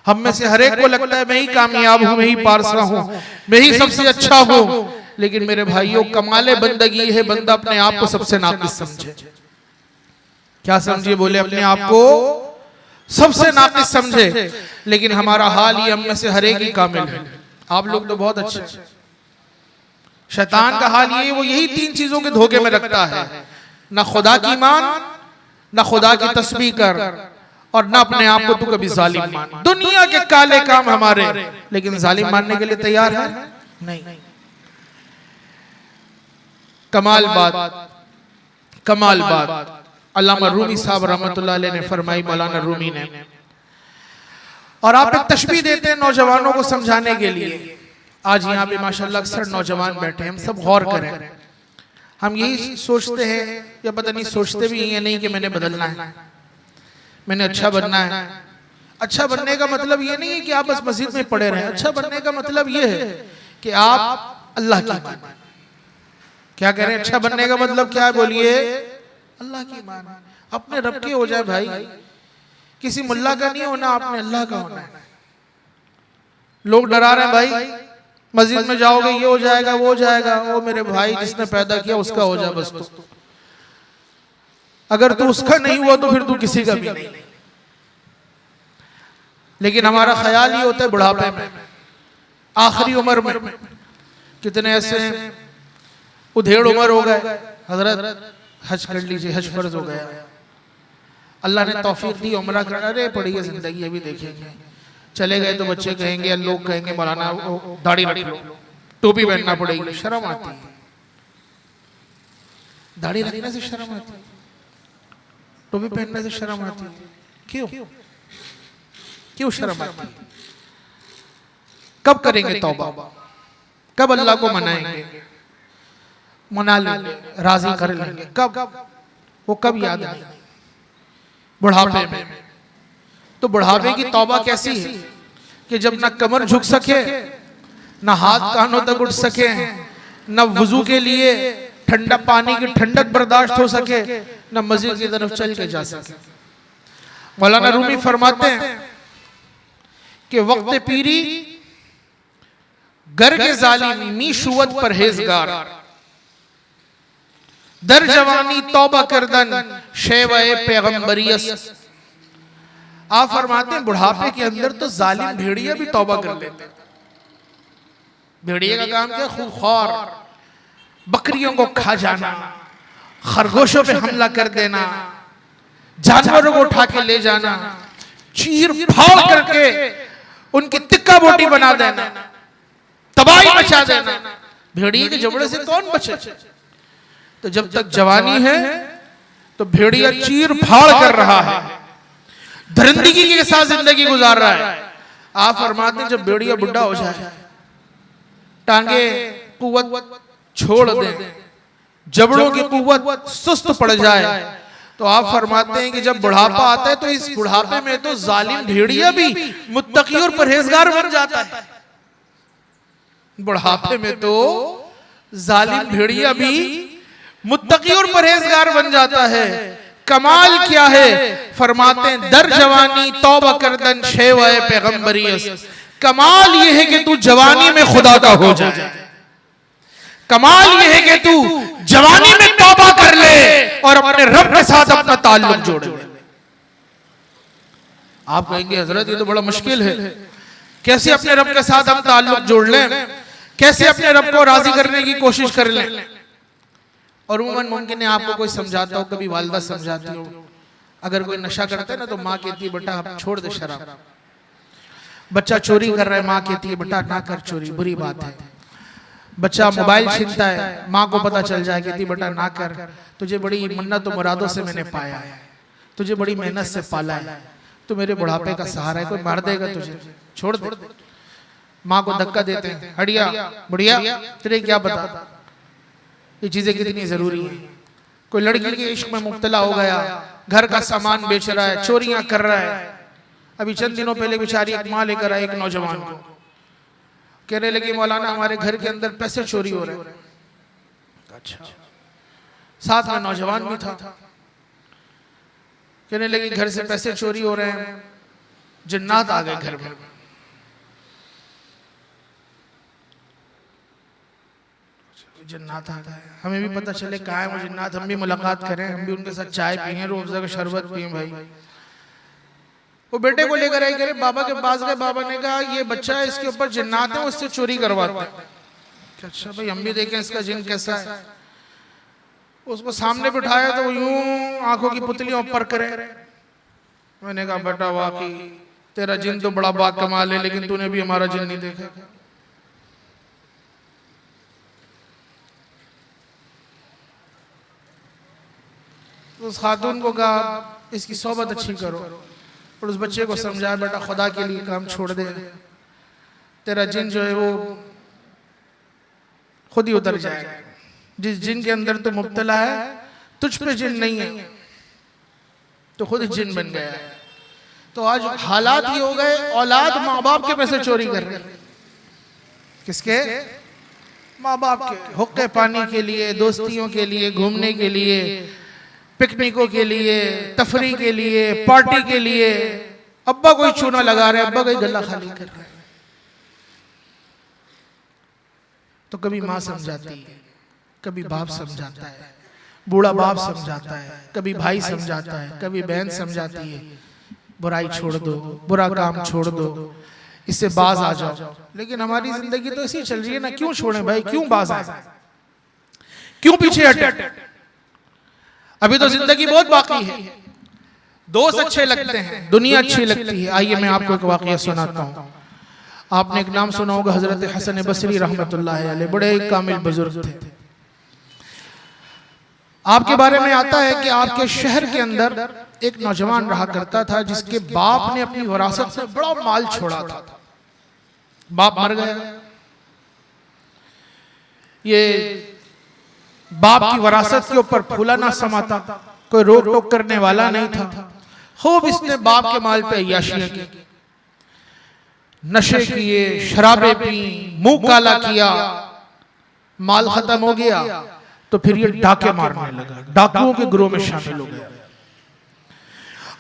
हम में से हर एक को लगता है मैं ही कामयाब हूं, मैं ही पारसा हूं, मैं ही सबसे अच्छा हूं। लेकिन मेरे भाइयों, कमाले बंदगी है बंदा अपने आप को सबसे नाकिस समझे। क्या समझे? बोले अपने आप को सबसे नाकिस समझे। लेकिन हमारा हाल ही हम में से हर एक ही कामिल है। आप लोग तो बहुत अच्छे। शैतान का हाल ये, वो यही 3 चीजों के धोखे में रखता है, ना खुदा की मान, ना खुदा की तस्बीह कर, और ना अपने आप को तू कभी जालिम मान। दुनिया के काले काम हमारे, लेकिन जालिम मानने के लिए तैयार है नहीं। कमाल बात, कमाल बात अल्लामा रूमी साहब रहमतुल्लाह अलैह ने फरमाई, मौलाना रूमी ने। और आप एक तशबीह देते हैं नौजवानों को समझाने के लिए। आज यहाँ पे माशाल्लाह अक्सर नौजवान बैठे हैं, हम सब गौर करें। हम यही सोचते हैं या पता नहीं सोचते भी ये नहीं कि मैंने बदलना है, मैंने अच्छा बनना है। अच्छा बनने का मतलब ये नहीं है कि आप बस मस्जिद में पड़े रहें। अच्छा बनने का मतलब ये है कि आप अल्लाह की मान। क्या कह रहे हैं? अच्छा बनने का मतलब क्या है? बोलिए, अल्लाह की मान। अपने रब के हो जाए भाई, किसी मुल्ला का नहीं होना, आपने अल्लाह का होना है। लोग डरा रहे हैं भाई, मस्जिद में जाओगे ये हो जाएगा वो हो जाएगा। वो मेरे भाई जिसने पैदा किया उसका हो जाए बस। तो अगर तू उसका नहीं हुआ तो फिर तू किसी का भी नहीं। लेकिन हमारा ख्याल ये होता है बुढ़ापे में, आखिरी उम्र में। कितने ऐसे उधेड़ उम्र हो गए, हजरत हज कर लीजिए, हज फर्ज हो गया, अल्लाह ने तौफीक दी उम्रा कर, अरे पड़ी है जिंदगी अभी देखेंगे। चले गए तो बच्चे कहेंगे, लोग कहेंगे मौलाना दाढ़ी रख लो, टोपी पहनना पड़ेगी। शर्म आती है, दाढ़ी रखने से शर्म आती है, टोपी पहनने से शर्म आती है। क्यों क्यों शर्म आती है? कब करेंगे तौबा? कब अल्लाह को मनाएंगे? मना लेंगे, राजी कर लेंगे। कब? वो कब याद नहीं? बुढ़ापे में। तो बुढ़ापे की तौबा कैसी है कि जब ना कमर झुक सके, ना हाथ कानों तक उठ सके, ना वुजू के लिए ठंडा पानी की ठंडक बर्दाश्त हो सके, ना मस्जिद की तरफ चल के जा सके। मौलाना रूमी फरमाते हैं कि वक्त पीरी गर के जालिम मीशुवत परहेजगार, दर जवानी तौबा करदन शेवाए पैगंबरियस। आप फरमाते हैं बुढ़ापे के अंदर तो जालिम भेड़िया भी तौबा कर लेते। भेड़िया का काम क्या? खूंखार बकरियों को खा जाना, खरगोशों पे हमला कर देना, जानवरों को उठा के ले जाना, चीर फाड़ करके उनकी तिक्का बोटी बना देना, तबाही मचा देना। भेड़िए के जबड़े से कौन बचे? तो जब तक जवानी है तो भेड़िया चीर फाड़ कर रहा है, दरिंदगी के साथ जिंदगी गुजार रहा है। आप फरमाते हैं जब भेड़िया बुढ़ा हो जाए, टांगे कुव्वत छोड़ दे, जबड़ों की कुव्वत सुस्त पड़ जाए, तो आप फरमाते हैं कि जब बुढ़ापा आता है तो इस बुढ़ापे में तो जालिम भेड़िया भी मुत्तकी और परहेजगार बन जाता है। बुढ़ापे में तो जालिम भेड़िया भी मुत्तकी और परहेजगार बन जाता है। कमाल क्या है? फरमाते हैं दर जवानी तौबा करदन शेवाए पैगंबरियस। कमाल यह है कि तू जवानी में खुदा का हो जाए, कमाल यह है कि तू जवानी में तौबा कर ले और अपने रब के साथ अपना ताल्लुक जोड़ ले। आप कहेंगे हजरत ये तो बड़ा मुश्किल है, कैसे अपने रब के साथ हम ताल्लुक जोड़ लें, कैसे अपने रब को राजी करने की कोशिश कर लें? और उमूमन मुमकिन है आपको कोई समझाता हो, कभी वालिदा समझाती हो, अगर कोई नशा करता है ना तो माँ कहती है बेटा आप छोड़ दे शराब। बच्चा चोरी कर रहा है, माँ कहती है बेटा ना कर चोरी, बुरी बात है। बच्चा मोबाइल छीनता है, माँ को पता चल जाए, कहती बेटा ना कर, तुझे बड़ी मन्नत और मुरादों से मैंने पाया है, तुझे बड़ी मेहनत से पाला है, तू मेरे बुढ़ापे का सहारा है, कोई मार देगा तुझे, छोड़ दे। माँ को धक्का देते हैं, हटिया बुढ़िया तेरे क्या पता ये चीजें कितनी जरूरी है। कोई लड़की के इश्क में मुब्तला हो गया, घर का सामान बेच रहा है, चोरियां कर रहा है। अभी चंद दिनों पहले बेचारी एक माँ लेकर आई एक नौजवान को, कहने लगी मौलाना हमारे घर के अंदर पैसे चोरी हो रहे हैं। अच्छा, साथ में नौजवान भी था। कहने लगी घर से पैसे चोरी हो रहे हैं, जिन्नात आ गए घर में। जिन्नात आ गए, हमें भी पता चले कहाँ है वो जिन्नात, हम भी मुलाकात करें, हम भी उनके साथ चाय पिए, रोज़ा का शरबत पिए। भाई वो बेटे को लेकर आई, करे बाबा के पास गए, बाबा ने कहा ये बच्चा है, इसके ऊपर जिन्नात है, उससे चोरी करवाते हैं। अच्छा भाई हम भी देखें इसका जिन कैसा है। उसको सामने बिठाया तो यूं आंखों की पुतलियों ऊपर करे। मैंने कहा बेटा वाकई तेरा जिन तो बड़ा बात कमाल है, लेकिन तूने भी हमारा जिन नहीं देखा। उस खातून को कहा इसकी सोबत अच्छी करो, और उस बच्चे को समझाया बेटा खुदा के लिए काम छोड़ दे, तेरा जिन जो है वो खुद ही उतर जाएगा। जिस जिन के अंदर तो मुब्तला है, तुझ पे जिन नहीं है तो खुद जिन बन गया है। तो आज हालात ये हो गए, औलाद माँ बाप के पैसे चोरी कर रहे हैं। किसके? माँ बाप के। हुक्के पानी के लिए, दोस्तियों के लिए, घूमने के लिए, पिकनिकों के लिए, तफरी के लिए, पार्टी के लिए। अब्बा कोई चूना लगा रहे, अब्बा कोई गला खाली कर रहे। तो कभी माँ समझाती है, कभी बाप समझाता है, बूढ़ा बाप समझाता है, कभी भाई समझाता है, कभी बहन समझाती है बुराई छोड़ दो, बुरा काम छोड़ दो, इससे बाज आ जाओ। लेकिन हमारी जिंदगी तो ऐसी चल रही है ना, क्यों छोड़ें भाई, क्यों बाज आए, क्यों पीछे हटे? अभी तो जिंदगी बहुत बाकी है। दोस्त अच्छे लगते हैं, दुनिया अच्छी लगती है। आइए मैं आपको एक वाकया सुनाता हूँ। आपने एक नाम सुना होगा, हजरत हसन बसरी रहमतुल्लाह अलैह, बड़े कामिल बुजुर्ग थे। आपके बारे में आता है कि आपके शहर के अंदर एक नौजवान रहा करता था जिसके बाप ने अपनी विरासत से बड़ा माल छोड़ा था। बाप मर गया, ये बाप की विरासत के ऊपर फूला ना समाता, कोई रोक टोक करने वाला नहीं था। खूब इसने बाप के माल पे अय्याशियां की, नशे किए, शराबें पी, मुंह काला किया। माल खत्म हो गया तो फिर ये डाके मारने लगा, डाकुओं के ग्रोह में शामिल हो गया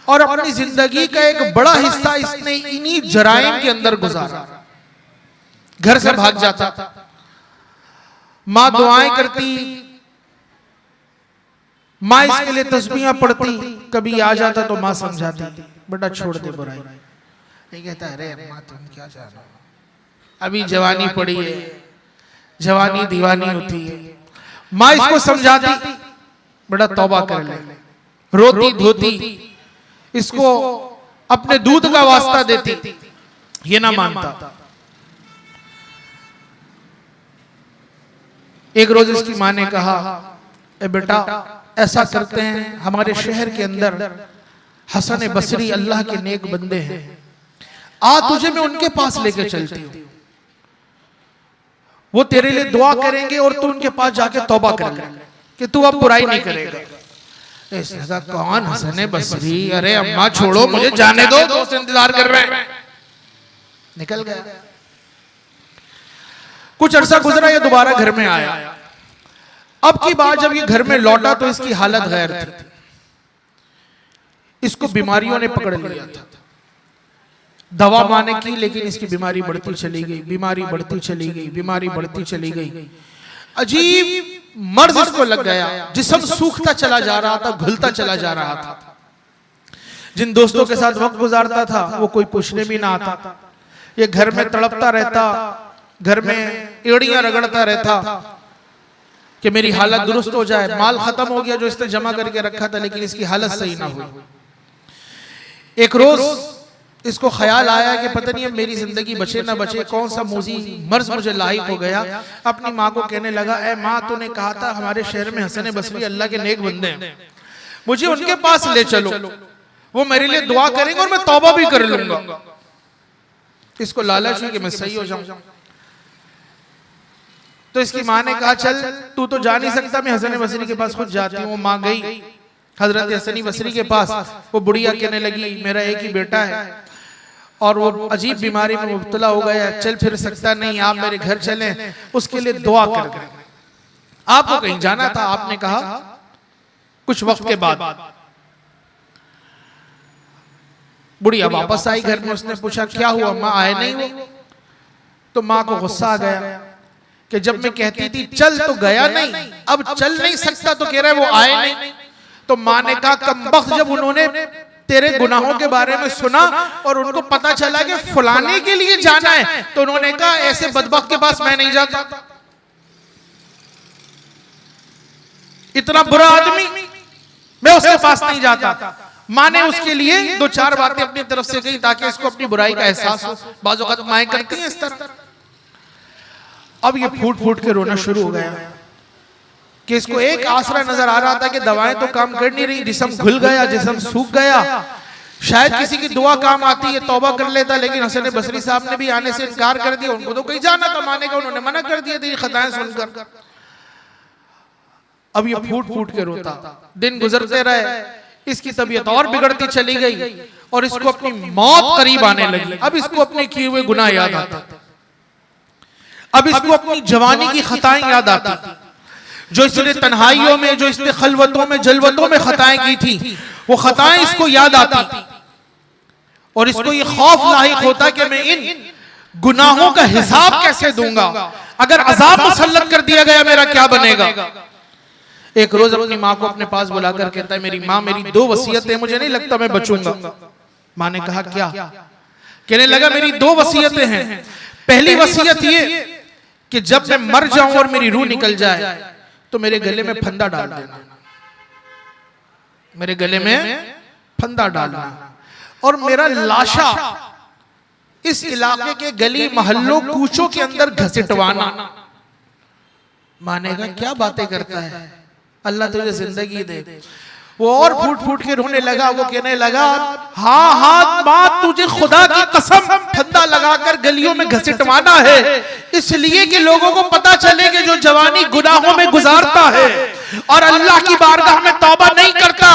और अपनी जिंदगी का एक बड़ा हिस्सा इसने इन्हीं जराइम के अंदर गुजारा। घर से भाग जाता, माँ दुआएं करती, माँ इसके लिए तस्बीहां पढ़ती, कभी आ जाता तो माँ समझाती, बेटा छोड़ दे बुराई। ये कहता है, अरे माँ तुम क्या चाह रहे हो, अभी जवानी पड़ी है, जवानी दीवानी होती है। माँ इसको समझाती, बेटा तौबा कर ले, रोती धोती, इसको अपने दूध का वास्ता देती, ये ना मानता। एक रोज इसकी माँ ने कहा, ए बेटा ऐसा करते हैं, हमारे शहर के अंदर हसन बसरी अल्लाह के नेक बंदे हैं, आ तुझे मैं उनके पास लेके चलती हूँ, वो तेरे लिए दुआ करेंगे और तू उनके पास जाके तौबा कर ले कि तू अब बुराई नहीं करेगा। इसने कहा, कौन हसन बसरी? अरे अम्मा छोड़ो, मुझे जाने दो, दोस्त इंतजार कर रहे हैं। निकल गया। कुछ अरसा गुजरा, ये दोबारा घर में आया। अब की बात जब ये घर में लौटा तो इसकी हालत गैर थी। इसको बीमारियों ने पकड़ लिया था। दवा माने की, लेकिन इसकी बीमारी बढ़ती चली गई, बीमारी बढ़ती चली गई, बीमारी बढ़ती चली गई। अजीब मर्ज इसको लग गया, जिस्म सूखता चला जा रहा था, घुलता चला जा रहा था। जिन दोस्तों के साथ वक्त गुजारता था वो कोई पूछने भी ना आता। ये घर में तड़पता रहता, घर में एड़ियां रगड़ता रहता कि मेरी हालत दुरुस्त हो जाए। माल खत्म हो गया जो इसने जमा करके रखा था, लेकिन इसकी हालत सही ना हुई। एक रोज इसको ख्याल आया कि पता नहीं अब मेरी जिंदगी बचे ना बचे, कौन सा मोजी मर्ज मुझे लाहिक हो गया। अपनी माँ को कहने लगा, ए माँ तूने कहा था हमारे शहर में हसन बसरी अल्लाह के नेक बंदे हैं, मुझे उनके पास ले चलो, वो मेरे लिए दुआ करेंगे और मैं तौबा भी कर लूंगा। इसको लालच है कि मैं सही हो जाऊं। तो इसकी माँ ने कहा, चल तू तो जा नहीं सकता, मैं हसन बसरी के पास खुद जाती हूँ। माँ गई हजरत हसन बसरी के पास। वो बुढ़िया कहने लगी, मेरा एक ही बेटा है और वो अजीब बीमारी में मुब्तला हो गया, चल फिर सकता नहीं, आप मेरे घर चलें, उसके लिए दुआ कर दें। आपको कहीं जाना था, आपने कहा कुछ वक्त के बाद। बुढ़िया वापस आई घर में, उसने पूछा क्या हुआ माँ, आए नहीं वो? तो माँ को गुस्सा आ गया कि जब मैं कहती थी चल तो गया नहीं, अब चल नहीं सकता तो कह रहा है वो आए नहीं। तो माँ ने कहा, कमबख्त, जब उन्होंने तेरे गुनाहों के बारे में सुना और उनको पता चला कि फलाने के लिए जाना है, तो उन्होंने कहा ऐसे बदबख्त के पास मैं नहीं जाता, इतना बुरा आदमी, मैं उसके पास नहीं जाता। माँ ने उसके लिए दो चार बातें अपनी तरफ से कही ताकि इसको अपनी बुराई का एहसास हो। बाज़ औक़ात माएं करती हैं इस तरह। अब ये फूट फूट के रोना शुरू हो गया कि इसको एक आसरा नजर आ रहा था कि दवाएं तो काम कर नहीं रही, जिस्म घुल गया, जिस्म सूख गया, शायद किसी की दुआ काम आती है, तौबा कर लेता। लेकिन हसन बसरी साहब ने भी आने से इनकार कर दिया, उनको तो कहीं जाना था, माने का उन्होंने मना कर दिया तेरी खताएं सुनकर। अब ये फूट फूट के रोता, दिन गुजरते रहे, इसकी तबीयत और बिगड़ती चली गई और इसको अपनी मौत करीब आने लगी। अब इसको अपने किए हुए गुनाह याद आते, अब इसको अपनी जवानी की खताएं याद आती, जो इसने तन्हाइयों में, जो इसने खलवतों में, जलवतों में खताएं की थी, वो खताएं इसको याद आती और इसको ये खौफ लाहिक होता कि मैं इन गुनाहों का हिसाब कैसे दूंगा, अगर अजाब मुसल्लत कर दिया गया मेरा क्या बनेगा। एक रोज अपनी माँ को अपने पास बुलाकर कहता है, मेरी माँ, मेरी दो वसीयतें, मुझे नहीं लगता मैं बचूंगा। माँ ने कहा क्या? कहने लगा, मेरी दो वसीयतें हैं। पहली वसीयत ये कि जब मैं मर जाऊं और मेरी रूह निकल जाए तो मेरे गले में फंदा डाल देना, मेरे गले में फंदा डालना और मेरा लाशा इस इलाके के गली मोहल्लों कूचों के अंदर घसीटवाना। मानेगा? क्या बातें करता है, अल्लाह तुझे जिंदगी दे। वो और फूट फूट के रोने लगा। वो कहने लगा, हाँ हाँ माँ, तुझे खुदा की कसम फंदा लगाकर गलियों में घसीटवाना है, इसलिए कि लोगों को पता चले कि जो जवानी गुनाहों में गुजारता है और अल्लाह की बारगाह में तौबा नहीं करता,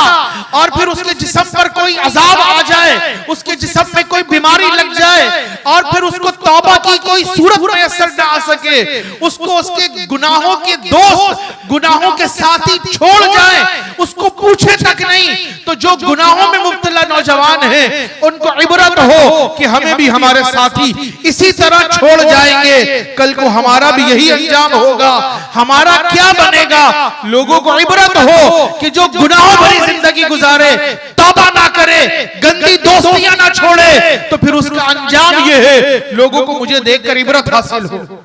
और फिर उसके जिस्म पर कोई अजाब आ जाए, उसके जिस्म में कोई बीमारी लग जाए, और फिर उसको तौबा की कोई सूरत मैसर न आ सके, उसको उसके गुनाहों के दोस्त, गुनाहों के साथी छोड़ जाए, उसको पूछे तक नहीं, तो जो गुनाहों में मुब्तला नौजवान हैं उनको इबरत हो कि हमें भी हमारे साथी इसी तरह छोड़ जाएंगे, कल को हमारा भी यही अंजाम होगा, हमारा क्या बनेगा। लोगों को इबरत हो कि जो गुनाहों भरी जिंदगी गुजारे, तौबा ना करे, गंदी दोस्तियां ना छोड़े, तो फिर उसका अंजाम ये है। लोगों को मुझे देखकर इबरत हासिल हो।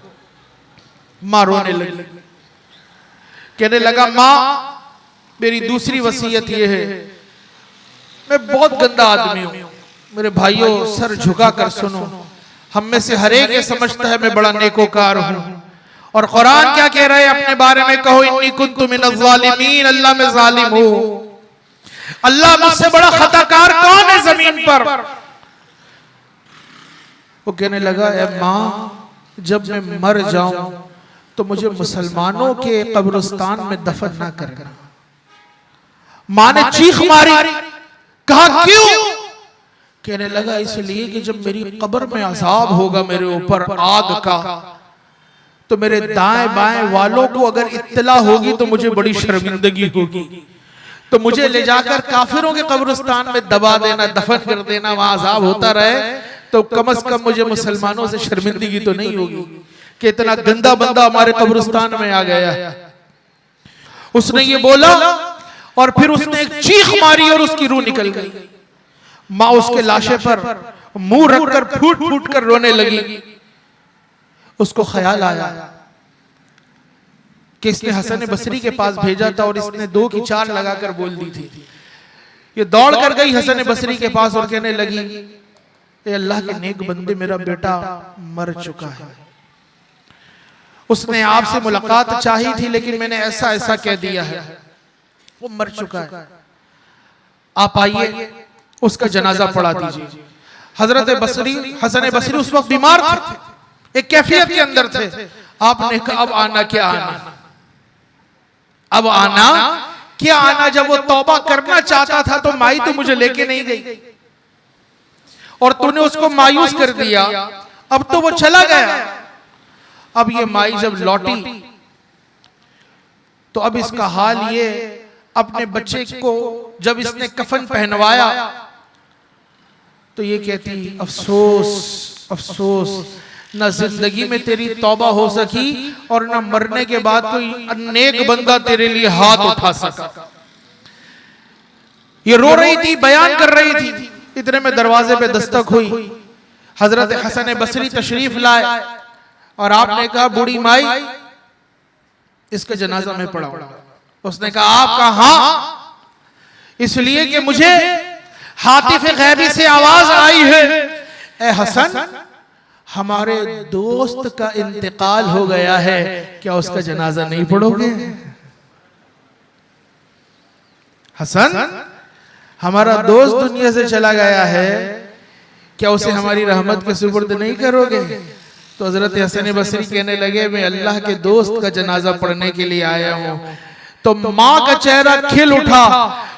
मां रोने लगी, कहने लगा, मां मेरी दूसरी वसीयत ये है, मैं बहुत गंदा आदमी हूं, मेरे भाइयों सर झुका कर सुनो, हम में से हर एक ये समझता है मैं बड़ा नेकोकार हूं, और कुरान क्या कह रहा है अपने बारे में, कहो इन्नी कुन्तु मिनज़ ज़ालिमीन, अल्लाह मैं जालिम हूं, अल्लाह मुझसे बड़ा खताकार कौन है जमीन पर। वो कहने लगा, ए मां जब मैं मर जाऊं तो मुझे मुसलमानों के कब्रिस्तान में दफन ना करना। मां ने चीख मारी, कहा क्यों? कहने लगा, इसलिए कि जब मेरी कब्र में अजाब होगा मेरे ऊपर आग का, तो मेरे दाएं बाएं वालों को अगर इत्तला होगी तो मुझे बड़ी शर्मिंदगी होगी, तो मुझे ले जाकर काफिरों के कब्रिस्तान में दबा देना, दफन कर देना, वहां अजाब होता रहे, तो कम से कम मुझे मुसलमानों से शर्मिंदगी तो नहीं होगी कि इतना गंदा बंदा हमारे कब्रिस्तान में आ गया। उसने ये बोला और फिर उसने एक चीख मारी और उसकी रूह निकल गई। मां उसके लाशे पर मुंह रखकर फूट फूट कर रोने लगी। उसको ख्याल आया कि इसने हसन बसरी के पास भेजा था और इसने 2 की 4 लगाकर बोल दी थी। ये दौड़ कर गई हसन बसरी के पास और कहने लगी, ए अल्लाह के नेक बंदे, मेरा बेटा मर चुका है, उसने आपसे मुलाकात चाही थी लेकिन मैंने ऐसा ऐसा कह दिया है, वो मर चुका है, आप आइए उसका जनाजा पढ़ा दीजिए। हजरत बसरी, हसन बसरी उस वक्त बीमार थे, एक कैफियत के अंदर थे। आपने कहा, अब आना क्या आना, अब आना क्या आना। जब वो तौबा करना चाहता था तो माई तो मुझे लेके नहीं गई और तूने उसको मायूस कर दिया, अब तो वो चला गया। अब ये माई जब लौटी तो अब इसका हाल ये, अपने बच्चे को जब इसने कफन पहनवाया तो ये कहती, अफसोस अफसोस, ना जिंदगी में तेरी तौबा हो सकी और ना मरने के बाद कोई नेक बंदा तेरे लिए हाथ उठा सका। ये रो रही थी, बयान कर रही थी, इतने में दरवाजे पे दस्तक हुई। हजरत हसन बसरी तशरीफ लाए और आपने कहा, बूढ़ी माई इसका जनाजा मैं पढ़ाऊंगा। उसने कहा, आप कहा? हाँ, इसलिए कि मुझे हातिफ गैबी से आवाज आई है, ए हसन हमारे दोस्त का इंतकाल हो गया है, क्या उसका जनाजा नहीं पढ़ोगे? हसन हमारा दोस्त दुनिया से चला गया है, क्या उसे हमारी रहमत के सुपुर्द नहीं करोगे? तो हजरत हसन बसरी कहने लगे, मैं अल्लाह के दोस्त का जनाजा पढ़ने के लिए आया हूं। तो मां का चेहरा खिल उठा।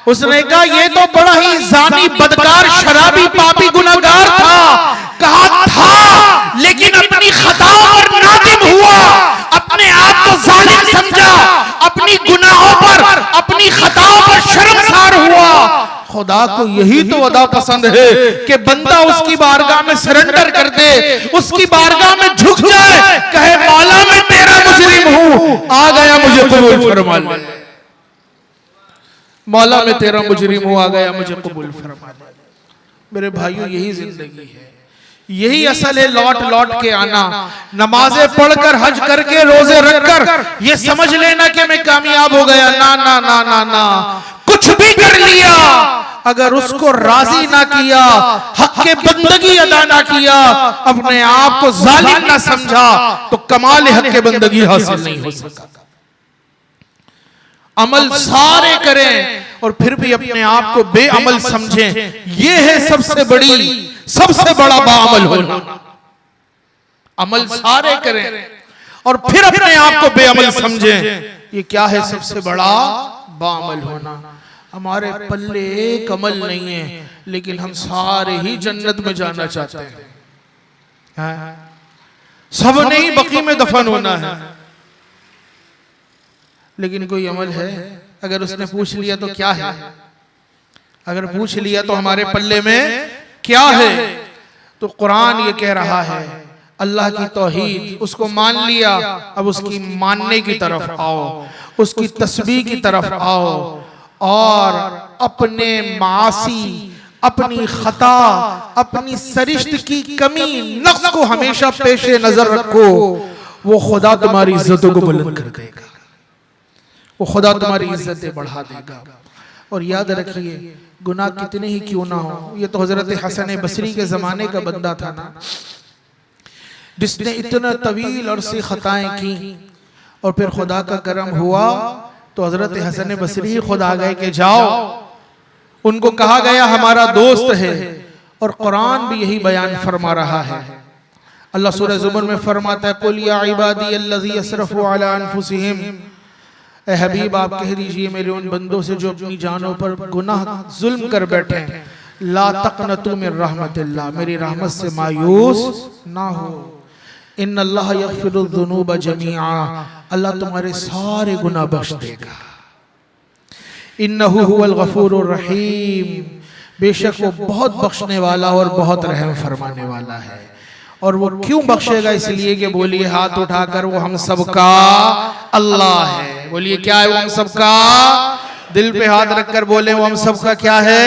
उसने कहा, ये तो बड़ा ही जानी, बदकार, शराबी, पापी, गुनाहगार था। कहा था, लेकिन अपनी खताओं पर नादिम हुआ, अपने आप को जालिम समझा, अपनी गुनाहों पर, अपनी खताओं पर शर्मसार हुआ। खुदा को यही तो अदा पसंद है कि बंदा उसकी बारगाह में सरेंडर कर दे, उसकी बारगाह में झुक जाए, कहे मौला मैं तेरा मुजरिम हूं, आ गया मुझे कबूल फरमा ले। मौला मैं तेरा मुजरिम हूं, आ गया मुझे कबूल फरमा ले। मेरे भाइयों, यही जिंदगी है, यही असल है, लौट लौट के आना, नमाजें पढ़कर, हज करके, रोजे रखकर ये समझ लेना कि मैं कामयाब हो गया। ना ना ना ना ना, कुछ भी कर लिया, अगर उसको राजी ना किया, हक के बंदगी अदा ना किया, अपने आप को जालिम ना समझा, तो कमाल हक के बंदगी हासिल नहीं हो सका। अमल सारे करें और फिर भी अपने आप को बेअमल समझें, ये है सबसे बड़ा बाअमल होना। अमल सारे करें और फिर अपने आप को बेअमल समझें, ये क्या है सबसे बड़ा बाअमल होना। हमारे पल्ले एक अमल नहीं है, लेकिन हम सारे ही जन्नत में जाना चाहते हैं। सब ने ही बकी में दफन होना है, लेकिन कोई अमल है? अगर उसने पूछ लिया तो क्या है? अगर पूछ लिया तो हमारे पल्ले में क्या है? तो कुरान ये कह रहा है, अल्लाह की तौहीद, उसको मान लिया, अब उसकी मानने की तरफ आओ, उसकी तस्बीह की तरफ आओ और अपने मासी, अपनी खता, अपनी सरिश्त की कमी, नक्स को हमेशा पेशे नजर रखो। वो खुदा तुम्हारी इज्जतों को बुलंद कर देगा, वो खुदा तुम्हारी इज्जतें बढ़ा देगा। और याद रखिए, गुनाह कितने ही क्यों ना हो, ये तो हजरत हसन बसरी के जमाने का बंदा था ना, जिसने इतना तवील अरसे खताएं की और फिर खुदा का करम हुआ तो हजरत हसन बसरी ही खुद आ गए कि जाओ। उनको कहा गया हमारा दोस्त है, और कुरान भी यही बयान फरमा रहा है। अल्लाह सूरह ज़ुमर में फरमाता है, कुल या इबादी अल्लज़ी असरफू अला अनफुसिहिम, ए हबीब आप कह दीजिए मेरे उन बंदों से जो अपनी जानों पर गुनाह जुल्म कर बैठे हैं, ला तक़नतू मिन रहमतिल्लाह, मेरी रहमत से मायूस ना हो। इन्नल्लाह यग़फ़िरुज़्ज़ुनूब जमीआ, अल्लाह तुम्हारे सारे गुनाह बख्श देगा। इन्नहु हुवल गफूरुर रहीम, बेशक वो बहुत बख्शने वाला और बहुत रहम फरमाने वाला है। और वो क्यों बख्शेगा? इसलिए कि बोलिए हाथ उठाकर, वो हम सबका अल्लाह है। बोलिए क्या है? वो हम सबका, दिल पे हाथ रखकर बोले, वो हम सबका क्या है?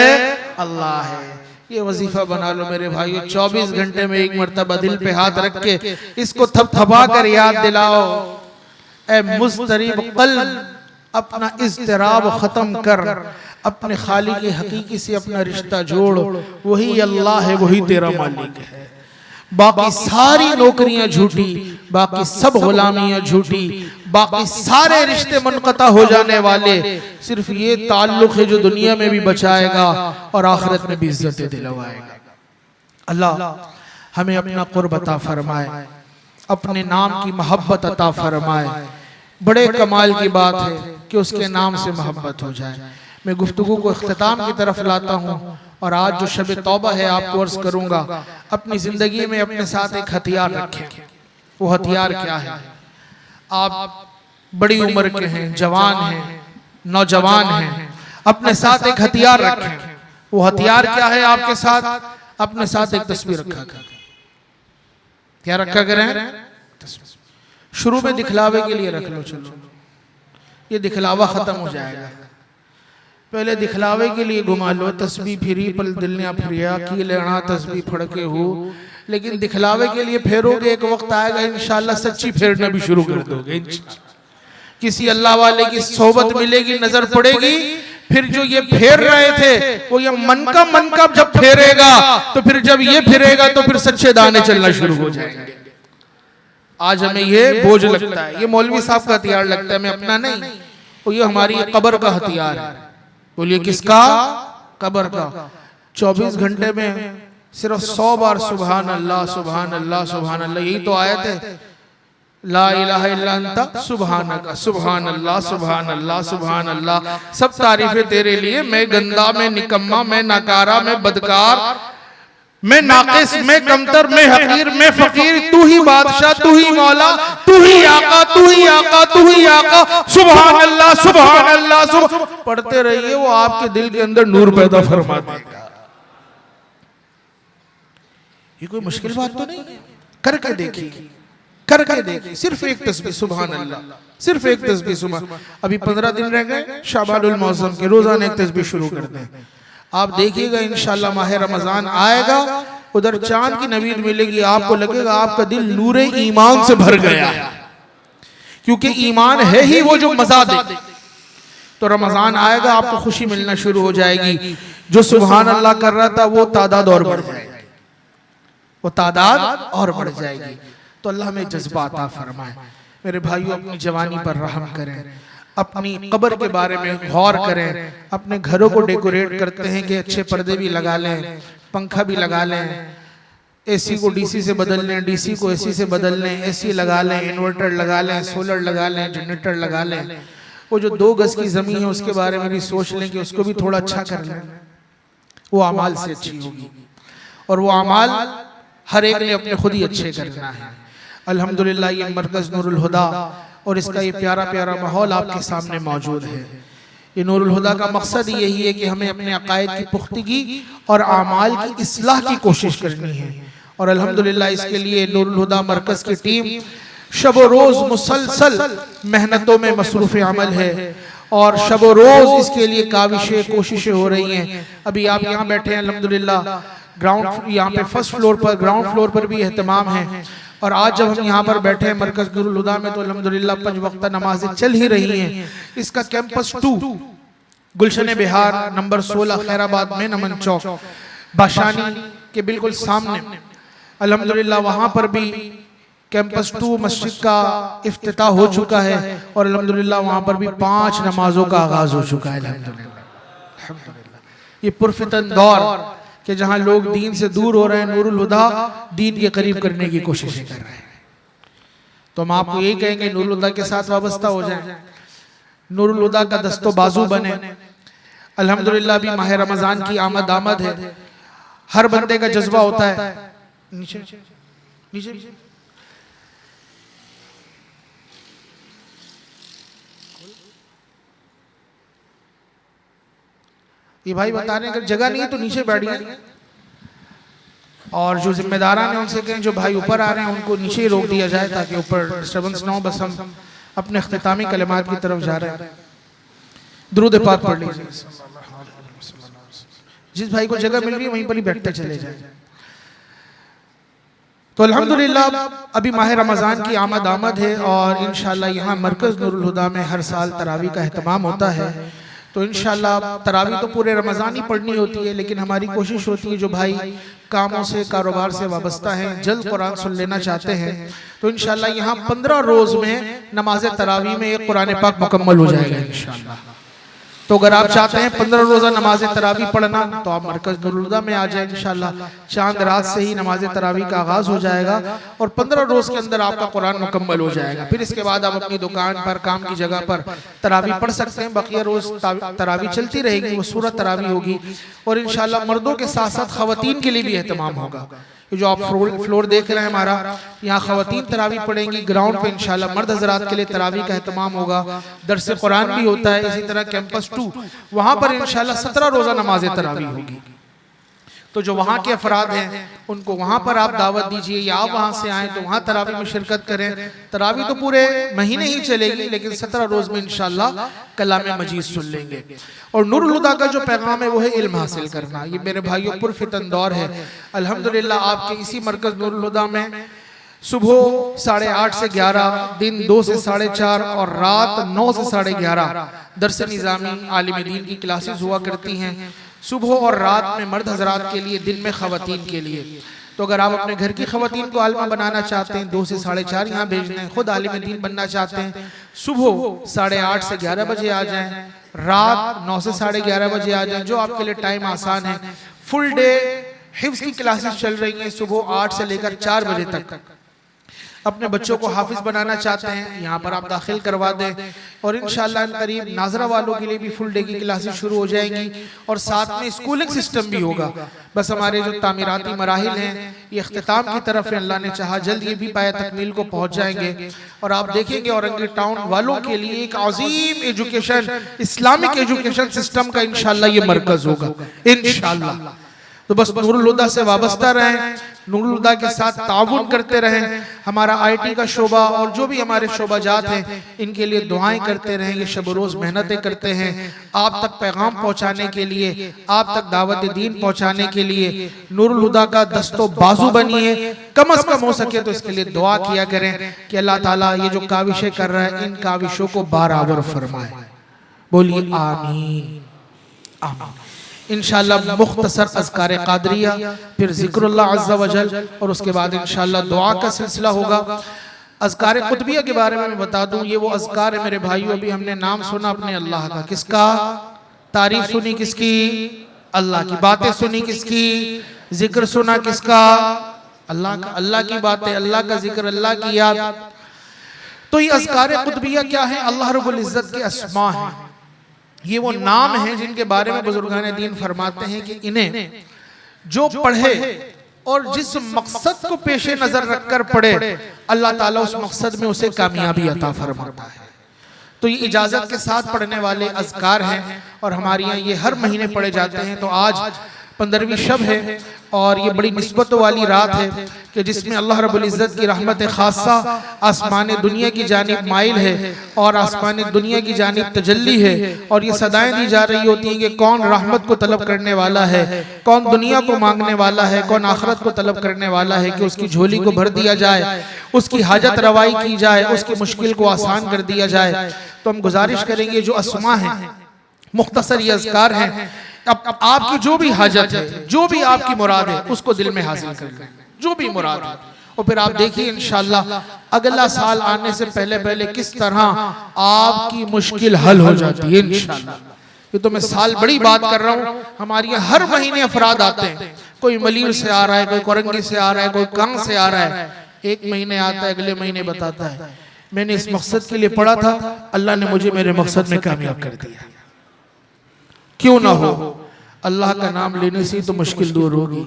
अल्लाह है। ये वजीफा बना लो मेरे भाइयों, 24 घंटे में एक मर्तबा दिल पे हाथ रख के इसको थपथपा कर याद दिलाओ, ए मुस्तरीब क़ल्ब, अपना इज़्तिराब खत्म कर, अपने खालिक हकीकी से अपना रिश्ता जोड़। वही अल्लाह है, वही तेरा मालिक है। बाकी सारी नौकरियां झूठी, बाकी सब गुलामियां झूठी, बाकी सारे रिश्ते मुनक़ता हो जाने वाले, सिर्फ ये ताल्लुक है जो दुनिया में भी बचाएगा और आखिरत में भी इज्जतें दिलवाएगा। अल्लाह हमें अपना क़ुर्ब अता फरमाए, अपने नाम की मोहब्बत अता फरमाए। बड़े कमाल की बात है कि उसके नाम से मोहब्बत हो जाए। मैं गुफ्तगू को इख्तिताम की तरफ लाता हूँ और आज जो शब तौबा है आपको अर्ज करूंगा, अपनी जिंदगी में अपने साथ एक हथियार रखें। वो हथियार क्या है? आप बड़ी उम्र के हैं, जवान हैं, नौजवान हैं, अपने साथ एक हथियार रखें। वो हथियार क्या है आपके साथ? अपने साथ एक तस्वीर रखा करें। क्या रखा करें? शुरू में दिखलावे के लिए रख लो, चलो ये दिखलावा खत्म हो जाएगा। पहले दिखलावे के लिए घुमा लो, तस्बीह फिरी पल दिल ने फिरिया की लेना तस्बीह फड़के हो, लेकिन दिखलावे के लिए फेरोगे, एक वक्त आएगा इंशाल्लाह सच्ची फेरना भी शुरू कर दोगे। किसी अल्लाह वाले की सोबत मिलेगी, नजर पड़ेगी, फिर जो ये फेर रहे थे वो ये मन का जब फेरेगा तो फिर जब ये फिरेगा तो फिर सच्चे दाने चलना शुरू हो जाएंगे। आज हमें ये बोझ लगता है, ये मौलवी साहब का हथियार लगता है, मैं अपना नहीं, वो ये हमारी कब्र का हथियार है। बोलिए किसका? कब्र का। 24 घंटे में सिर्फ 100 बार सुभान अल्लाह सुभान अल्लाह सुभान अल्लाह, यही तो आयत है, ला इलाहा इल्ला अंता सुभानका, सुभान अल्लाह सुभान अल्लाह सुभान अल्लाह, सब तारीफें तेरे लिए, मैं गंदा, मैं निकम्मा, मैं नाकारा, मैं बदकार, मैं नाकिस, मैं कमतर, मैं हकीर, मैं फकीर, तू ही बादशाह, तू ही मौला, तू ही आका, तू ही आका, तू ही आका, सुभान अल्लाह सुभान अल्लाह। पढ़ते रहिए, वो आपके दिल के अंदर नूर पैदा फरमा देगा। ये कोई मुश्किल बात तो नहीं है, करके देखिए, करके देखिए। सिर्फ एक तस्बीह सुभान अल्लाह, सिर्फ एक तस्बीह सुभान। अभी 15 दिन रह गए शाबानुल मौसम के, रोजाना एक तस्बीह शुरू कर दें। आप देखिएगा इंशाल्लाह माह रमजान आएगा, उधर चांद की नवीद मिलेगी, आपको लगेगा आपका दिल नूरे ईमान से भर गया है, क्योंकि ईमान है ही वो जो मजा दे। तो रमजान आएगा, आपको खुशी मिलना शुरू हो जाएगी। जो सुभान अल्लाह कर रहा था वो तादाद और बढ़ जाएगी, वो तादाद और बढ़ जाएगी। तो अल्लाह हमें जज्बा अता फरमाए। मेरे भाइयों, अपनी जवानी पर रहम करें, अपनी कब्र के बारे में गौर करें। अपने घरों को डेकोरेट करते हैं कि अच्छे पर्दे भी लगा लें, पंखा भी लगा लें, एसी को डीसी से बदल लें, डीसी को एसी से बदल लें, एसी लगा लें, इन्वर्टर लगा लें, सोलर लगा लें, जनरेटर लगा लें। वो जो 2 गज की जमीन है उसके बारे में भी सोच लें कि उसको भी थोड़ा अच्छा कर लें, वो अमाल से अच्छी होगी। और वो अमाल हर एक ने अपने खुद ही अच्छे करना है। अल्हम्दुलिल्लाह ये मरकज़ नूरुल हुदा और इसका ये प्यारा प्यारा माहौल आपके सामने मौजूद है। ये नूरुल हुदा का मकसद यही है कि हमें अपने अकायद की पुख्तगी और आमाल की इस्लाह की कोशिश करनी है। और अल्हम्दुलिल्लाह इसके लिए नूरुल हुदा मरकज़ की टीम शब रोज़ मुसलसल मेहनतों में मसरूफ़ अमल है और शब रोज़ इसके लिए काविशें कोशिशें हो रही हैं। अभी आप यहाँ बैठे हैं अल्हम्दुलिल्लाह, ग्राउंड यहाँ पे फर्स्ट फ्लोर पर, ग्राउंड फ्लोर पर भी एहतमाम है। और आज जब हम यहाँ पर बैठे हैं मरकज़ नूरुल हुदा में तो अल्हम्दुलिल्लाह 5 वक्त नमाजें चल ही रही हैं। इसका कैंपस 2 गुलशन बिहार नंबर 16 खैराबाद में नमन चौक बाशानी के बिल्कुल सामने अल्हम्दुलिल्लाह वहाँ पर भी कैंपस 2 मस्जिद का इफ्तिताह हो चुका है और अल्हम्दुलिल्लाह वहाँ पर भी 5 नमाजों का आगाज हो चुका है। अल्हम्दुलिल्लाह ये पुरफितन दौर कि जहाँ लोग दीन से दूर हो रहे हैं, नूरुल हुदा दीन के करीब करने की कोशिशें कर रहे हैं। तो हम आपको यही कहेंगे नूरुल हुदा के साथ वाबस्ता हो जाए, नूरुल हुदा का दस्तो बाजू बने। अल्हम्दुलिल्लाह भी माह रमजान की आमद है। हर बंदे का जज्बा होता है नीचे नीचे ये भाई बता रहे हैं अगर जगह नहीं है तो नीचे बैठिए और जो जिम्मेदारान है उनसे कहें जो भाई ऊपर आ रहे हैं उनको नीचे ही रोक दिया जाए ताकि ऊपर डिस्टर्बेंस ना हो। बस हम अपने इख्तितामी कलिमात की तरफ जा रहे हैं। दुरूद पाक पढ़ लीजिए। जिस भाई को जगह मिल रही है वहीं पर ही बैठते चले जाए। तो अल्हम्दुलिल्लाह अभी माह रमज़ान की आमद है और इंशाअल्लाह यहाँ मरकज़ नूरुल हुदा में हर साल तरावी का एहतमाम होता है। तो इंशाअल्लाह तरावी तो पूरे रमज़ान ही पढ़नी होती है, लेकिन हमारी कोशिश होती है जो भाई कामों से कारोबार से वाबस्ता हैं, जल्द कुरान सुन लेना चाहते हैं, तो इंशाअल्लाह यहाँ 15 रोज़ में नमाज तरावी में एक कुरान पाक मुकम्मल हो जाएगा इंशाअल्लाह। तो अगर आप चाहते हैं 15 रोज़ा नमाज तरावी पढ़ना तो आप मरकज़ नूरुल हुदा में आ जाए इंशाअल्लाह। चांद रात से ही नमाज तरावी का आगाज हो जाएगा और 15 रोज़ के अंदर आपका कुरान मुकम्मल हो जाएगा। फिर इसके बाद आप अपनी दुकान पर, काम की जगह पर तरावी पढ़ सकते हैं। बकिया रोज़ तरावी चलती रहेगी, वो सूरत तरावी होगी और इंशाअल्लाह मर्दों के साथ साथ ख़वातीन के लिए भी एहतमाम होगा। ये जो आप फ्लोर देख रहे हैं हमारा, यहाँ ख़वातीन तरावी पढ़ेंगी। ग्राउंड पे इंशाअल्लाह मर्द हज़रात के लिए तरावी का एहतमाम होगा, दर्स कुरान भी होता है। इसी तरह कैंपस 2 वहाँ पर इंशाअल्लाह 17 रोज़ा नमाज तरावी होगी। तो जो वहाँ के अफराद हैं उनको वहाँ पर आप दावत दीजिए या आप वहाँ से आएँ तो वहाँ तरावी में शिरकत करें। तरावी तो पूरे महीने ही चलेगी लेकिन 17 रोज़ में इंशाअल्लाह कलाम मजीद सुन लेंगे। और नूरुल हुदा का जो पैगाम है वो है इल्म हासिल करना। ये मेरे भाइयों पुरफितन दौर है। अल्हम्दुलिल्लाह आपके इसी मरकज़ नूरुल हुदा में सुबह 8:30 से 11, दिन 2 से 4:30 और रात 9 से 11:30 दर्स निज़ामी आलिम दीन की क्लासेस हुआ करती हैं। सुबह और रात में मर्द हजरात के लिए, दिन में ख़वातीन के लिए। तो अगर आप अपने घर की ख़वातीन को आलिमा बनाना चाहते हैं 2 से 4:30 यहाँ भेजना है, खुद आलिम दीन बनना चाहते हैं सुबह 8:30 से 11 बजे आ जाएं, रात 9 से 11:30 बजे आ जाएं, जो आपके लिए टाइम आसान है। फुल डे हिफ्ज़ की क्लासेस चल रही हैं सुबह 8 से लेकर 4 बजे तक। अपने बच्चों को हाफिज बनाना चाहते हैं यहाँ पर आप दाखिल करवा दें और इंशाअल्लाह करीब नाजरा वालों के लिए भी फुल डे की क्लासेस शुरू हो जाएंगी और साथ में स्कूलिंग सिस्टम भी होगा। बस हमारे जो तामीराती मराहिल हैं ये इख्तिताम की तरफ है, अल्लाह ने चाहा जल्द ये भी पाया तकमील को पहुँच जाएंगे और आप देखेंगे औरंगी टाउन वालों के लिए एक अजीम एजुकेशन, इस्लामिक एजुकेशन सिस्टम का इंशाअल्लाह ये मरकज़ होगा इंशाअल्लाह। तो बस नूरुल हुदा से वाबस्ता रहें, नूरुल हुदा के साथ ताउन करते रहें। हमारा IT का शोबा और जो भी हमारे शोबाजात हैं इनके लिए दुआएं करते रहें। ये शब रोज़ मेहनतें करते हैं आप तक पैगाम पहुँचाने के लिए, आप तक दावत दीन पहुँचाने के लिए। नूरुल हुदा का दस्तो बाजू बनिए, कम अज कम हो सके तो इसके लिए दुआ किया करें कि अल्लाह ताला ये जो काविशें कर रहा है इन काविशों को बराबर फरमाए। बोलिए आमीन आमीन। इंशाअल्लाह मुख्तसर अज़कार क़ादरिया, फिर ज़िक्रुल्लाह अज़्ज़ा वजल, और उसके बाद इंशाअल्लाह दुआ का सिलसिला होगा। अज़कार क़ुतबिया के बारे में मैं बता दूं, ये वो अज़कार है मेरे भाइयों, अभी हमने नाम सुना अपने अल्लाह का, किसका? तारीफ सुनी किसकी? अल्लाह की। बातें सुनी किसकी? जिक्र सुना किसका? अल्लाह का। अल्लाह की बातें, अल्लाह का जिक्र, अल्लाह की याद। तो ये अज़कार क़ुतबिया क्या है? अल्लाह रब्बुल इज़्ज़त के अस्मा हैं। ये वो नाम हैं जिनके बारे में बुजुर्गान दीन फरमाते हैं कि इन्हें जो पढ़े और जिस मकसद को पेशे नजर रखकर पढ़े, अल्लाह ताला उस मकसद में उसे कामयाबी अता फरमाता है। तो ये इजाजत के साथ पढ़ने वाले अज़कार हैं और हमारे यहाँ ये हर महीने पढ़े जाते हैं। तो आज 15वीं शब है और ये बड़ी निस्बत वाली रात है कि जिसमें अल्लाह रब्बुल इज़्ज़त की रहमत खासा आसमान दुनिया की जानिब माइल है और आसमान दुनिया की जानिब तजल्ली है। और ये सदाएं दी जा रही होती हैं कि कौन रहमत को तलब करने वाला है, कौन दुनिया को मांगने वाला है, कौन आखिरत को तलब करने वाला है कि उसकी झोली को भर दिया जाए, उसकी हाजत रवाई की जाए, उसकी मुश्किल को आसान कर दिया जाए। तो हम गुजारिश करेंगे जो अस्मा है, मुख्तसर ये अज़कार हैं, अब आपकी जो भी हाजत है, जो भी आपकी मुराद है, उसको दिल में हासिल कर लें, जो भी मुराद है। और फिर आप देखिए इंशाअल्लाह अगला साल आने से पहले पहले किस तरह आपकी मुश्किल हल हो जाती है इंशाअल्लाह। ये तो मैं साल बड़ी बात कर रहा हूँ, हमारे यहाँ हर महीने अफराद आते हैं, कोई मलीर से आ रहा है, कोई कोरंगी से आ रहा है, कोई कहाँ से आ रहा है। एक महीने आता है, अगले महीने बताता है मैंने इस मकसद के लिए पढ़ा था, अल्लाह ने मुझे मेरे मकसद में कामयाब कर दिया। क्यों ना हो, अल्लाह का नाम लेने से तो मुश्किल दूर होगी।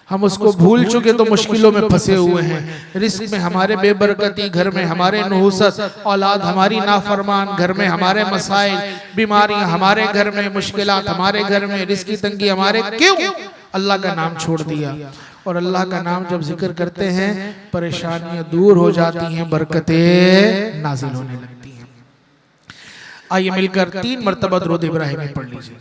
हम उसको भूल चुके तो मुश्किलों में फंसे हुए हैं। रिस्क में हमारे बेबरकती, घर में हमारे नुहुसत, औलाद हमारी नाफरमान, घर में हमारे मसाइल, बीमारियां हमारे घर में, मुश्किलात हमारे घर में, रिस्क की तंगी हमारे। क्यों? अल्लाह का नाम छोड़ दिया। और अल्लाह का नाम जब जिक्र करते हैं परेशानियां दूर हो जाती हैं, बरकतें नाजिल होने लगती हैं। आइए मिलकर 3 मरतबा दुरूद इब्राहिमी पढ़ लीजिए।